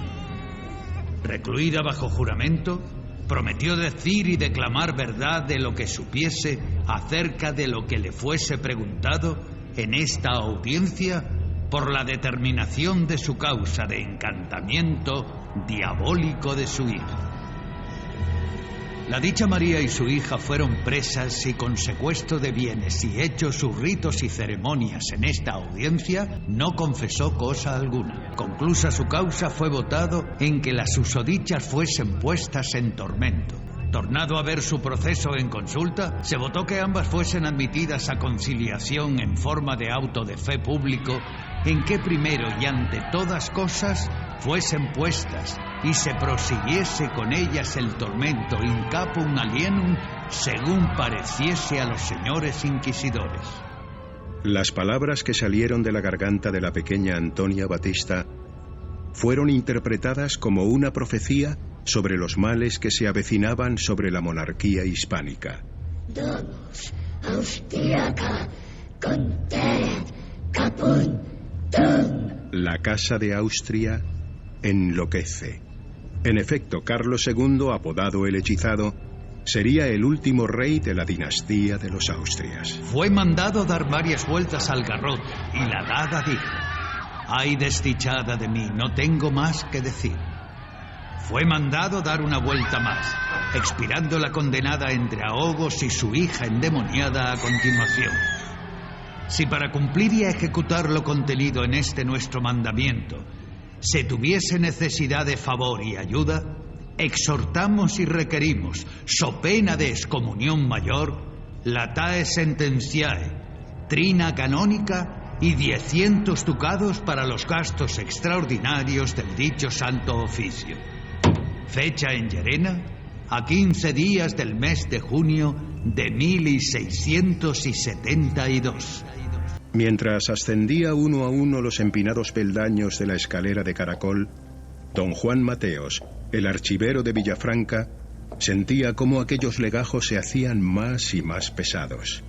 Recluida bajo juramento, prometió decir y declamar verdad de lo que supiese acerca de lo que le fuese preguntado en esta audiencia por la determinación de su causa de encantamiento diabólico de su hija. La dicha María y su hija fueron presas y con secuestro de bienes y hechos sus ritos y ceremonias en esta audiencia, no confesó cosa alguna. Conclusa su causa, fue votado en que las susodichas fuesen puestas en tormento. Tornado a ver su proceso en consulta, se votó que ambas fuesen admitidas a conciliación en forma de auto de fe público, en que primero y ante todas cosas fuesen puestas y se prosiguiese con ellas el tormento in capum alienum, según pareciese a los señores inquisidores. Las palabras que salieron de la garganta de la pequeña Antonia Batista fueron interpretadas como una profecía sobre los males que se avecinaban sobre la monarquía hispánica. Domus austriaca conterret capuntum. La casa de Austria enloquece. En efecto, Carlos II, apodado el Hechizado, sería el último rey de la dinastía de los Austrias. Fue mandado dar varias vueltas al garrote y la dada dijo: «Ay, desdichada de mí, no tengo más que decir». Fue mandado dar una vuelta más, expirando la condenada entre ahogos y su hija endemoniada a continuación. Si para cumplir y ejecutar lo contenido en este nuestro mandamiento se tuviese necesidad de favor y ayuda, exhortamos y requerimos, so pena de excomunión mayor, latae sententiae, trina canónica y 10 ducados para los gastos extraordinarios del dicho santo oficio. Fecha en Llerena, a 15 días del mes de junio de 1672. Mientras ascendía uno a uno los empinados peldaños de la escalera de caracol, don Juan Mateos, el archivero de Villafranca, sentía cómo aquellos legajos se hacían más y más pesados.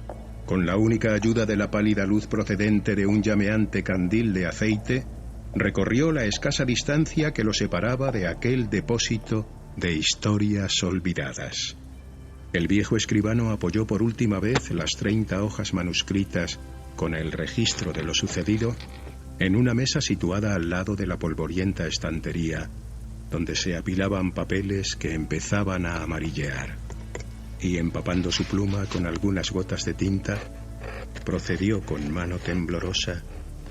Con la única ayuda de la pálida luz procedente de un llameante candil de aceite, recorrió la escasa distancia que lo separaba de aquel depósito de historias olvidadas. El viejo escribano apoyó por última vez las 30 hojas manuscritas con el registro de lo sucedido en una mesa situada al lado de la polvorienta estantería, donde se apilaban papeles que empezaban a amarillear. Y empapando su pluma con algunas gotas de tinta, procedió con mano temblorosa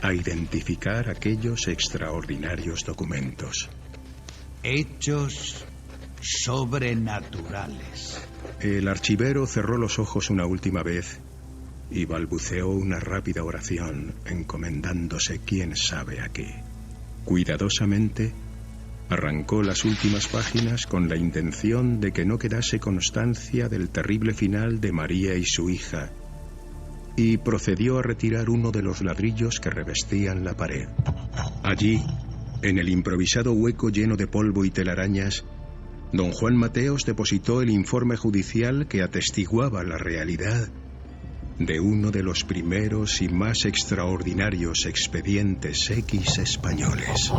a identificar aquellos extraordinarios documentos. Hechos sobrenaturales. El archivero cerró los ojos una última vez y balbuceó una rápida oración, encomendándose quién sabe a qué. Cuidadosamente arrancó las últimas páginas con la intención de que no quedase constancia del terrible final de María y su hija, y procedió a retirar uno de los ladrillos que revestían la pared. Allí, en el improvisado hueco lleno de polvo y telarañas, don Juan Mateos depositó el informe judicial que atestiguaba la realidad de uno de los primeros y más extraordinarios expedientes X españoles.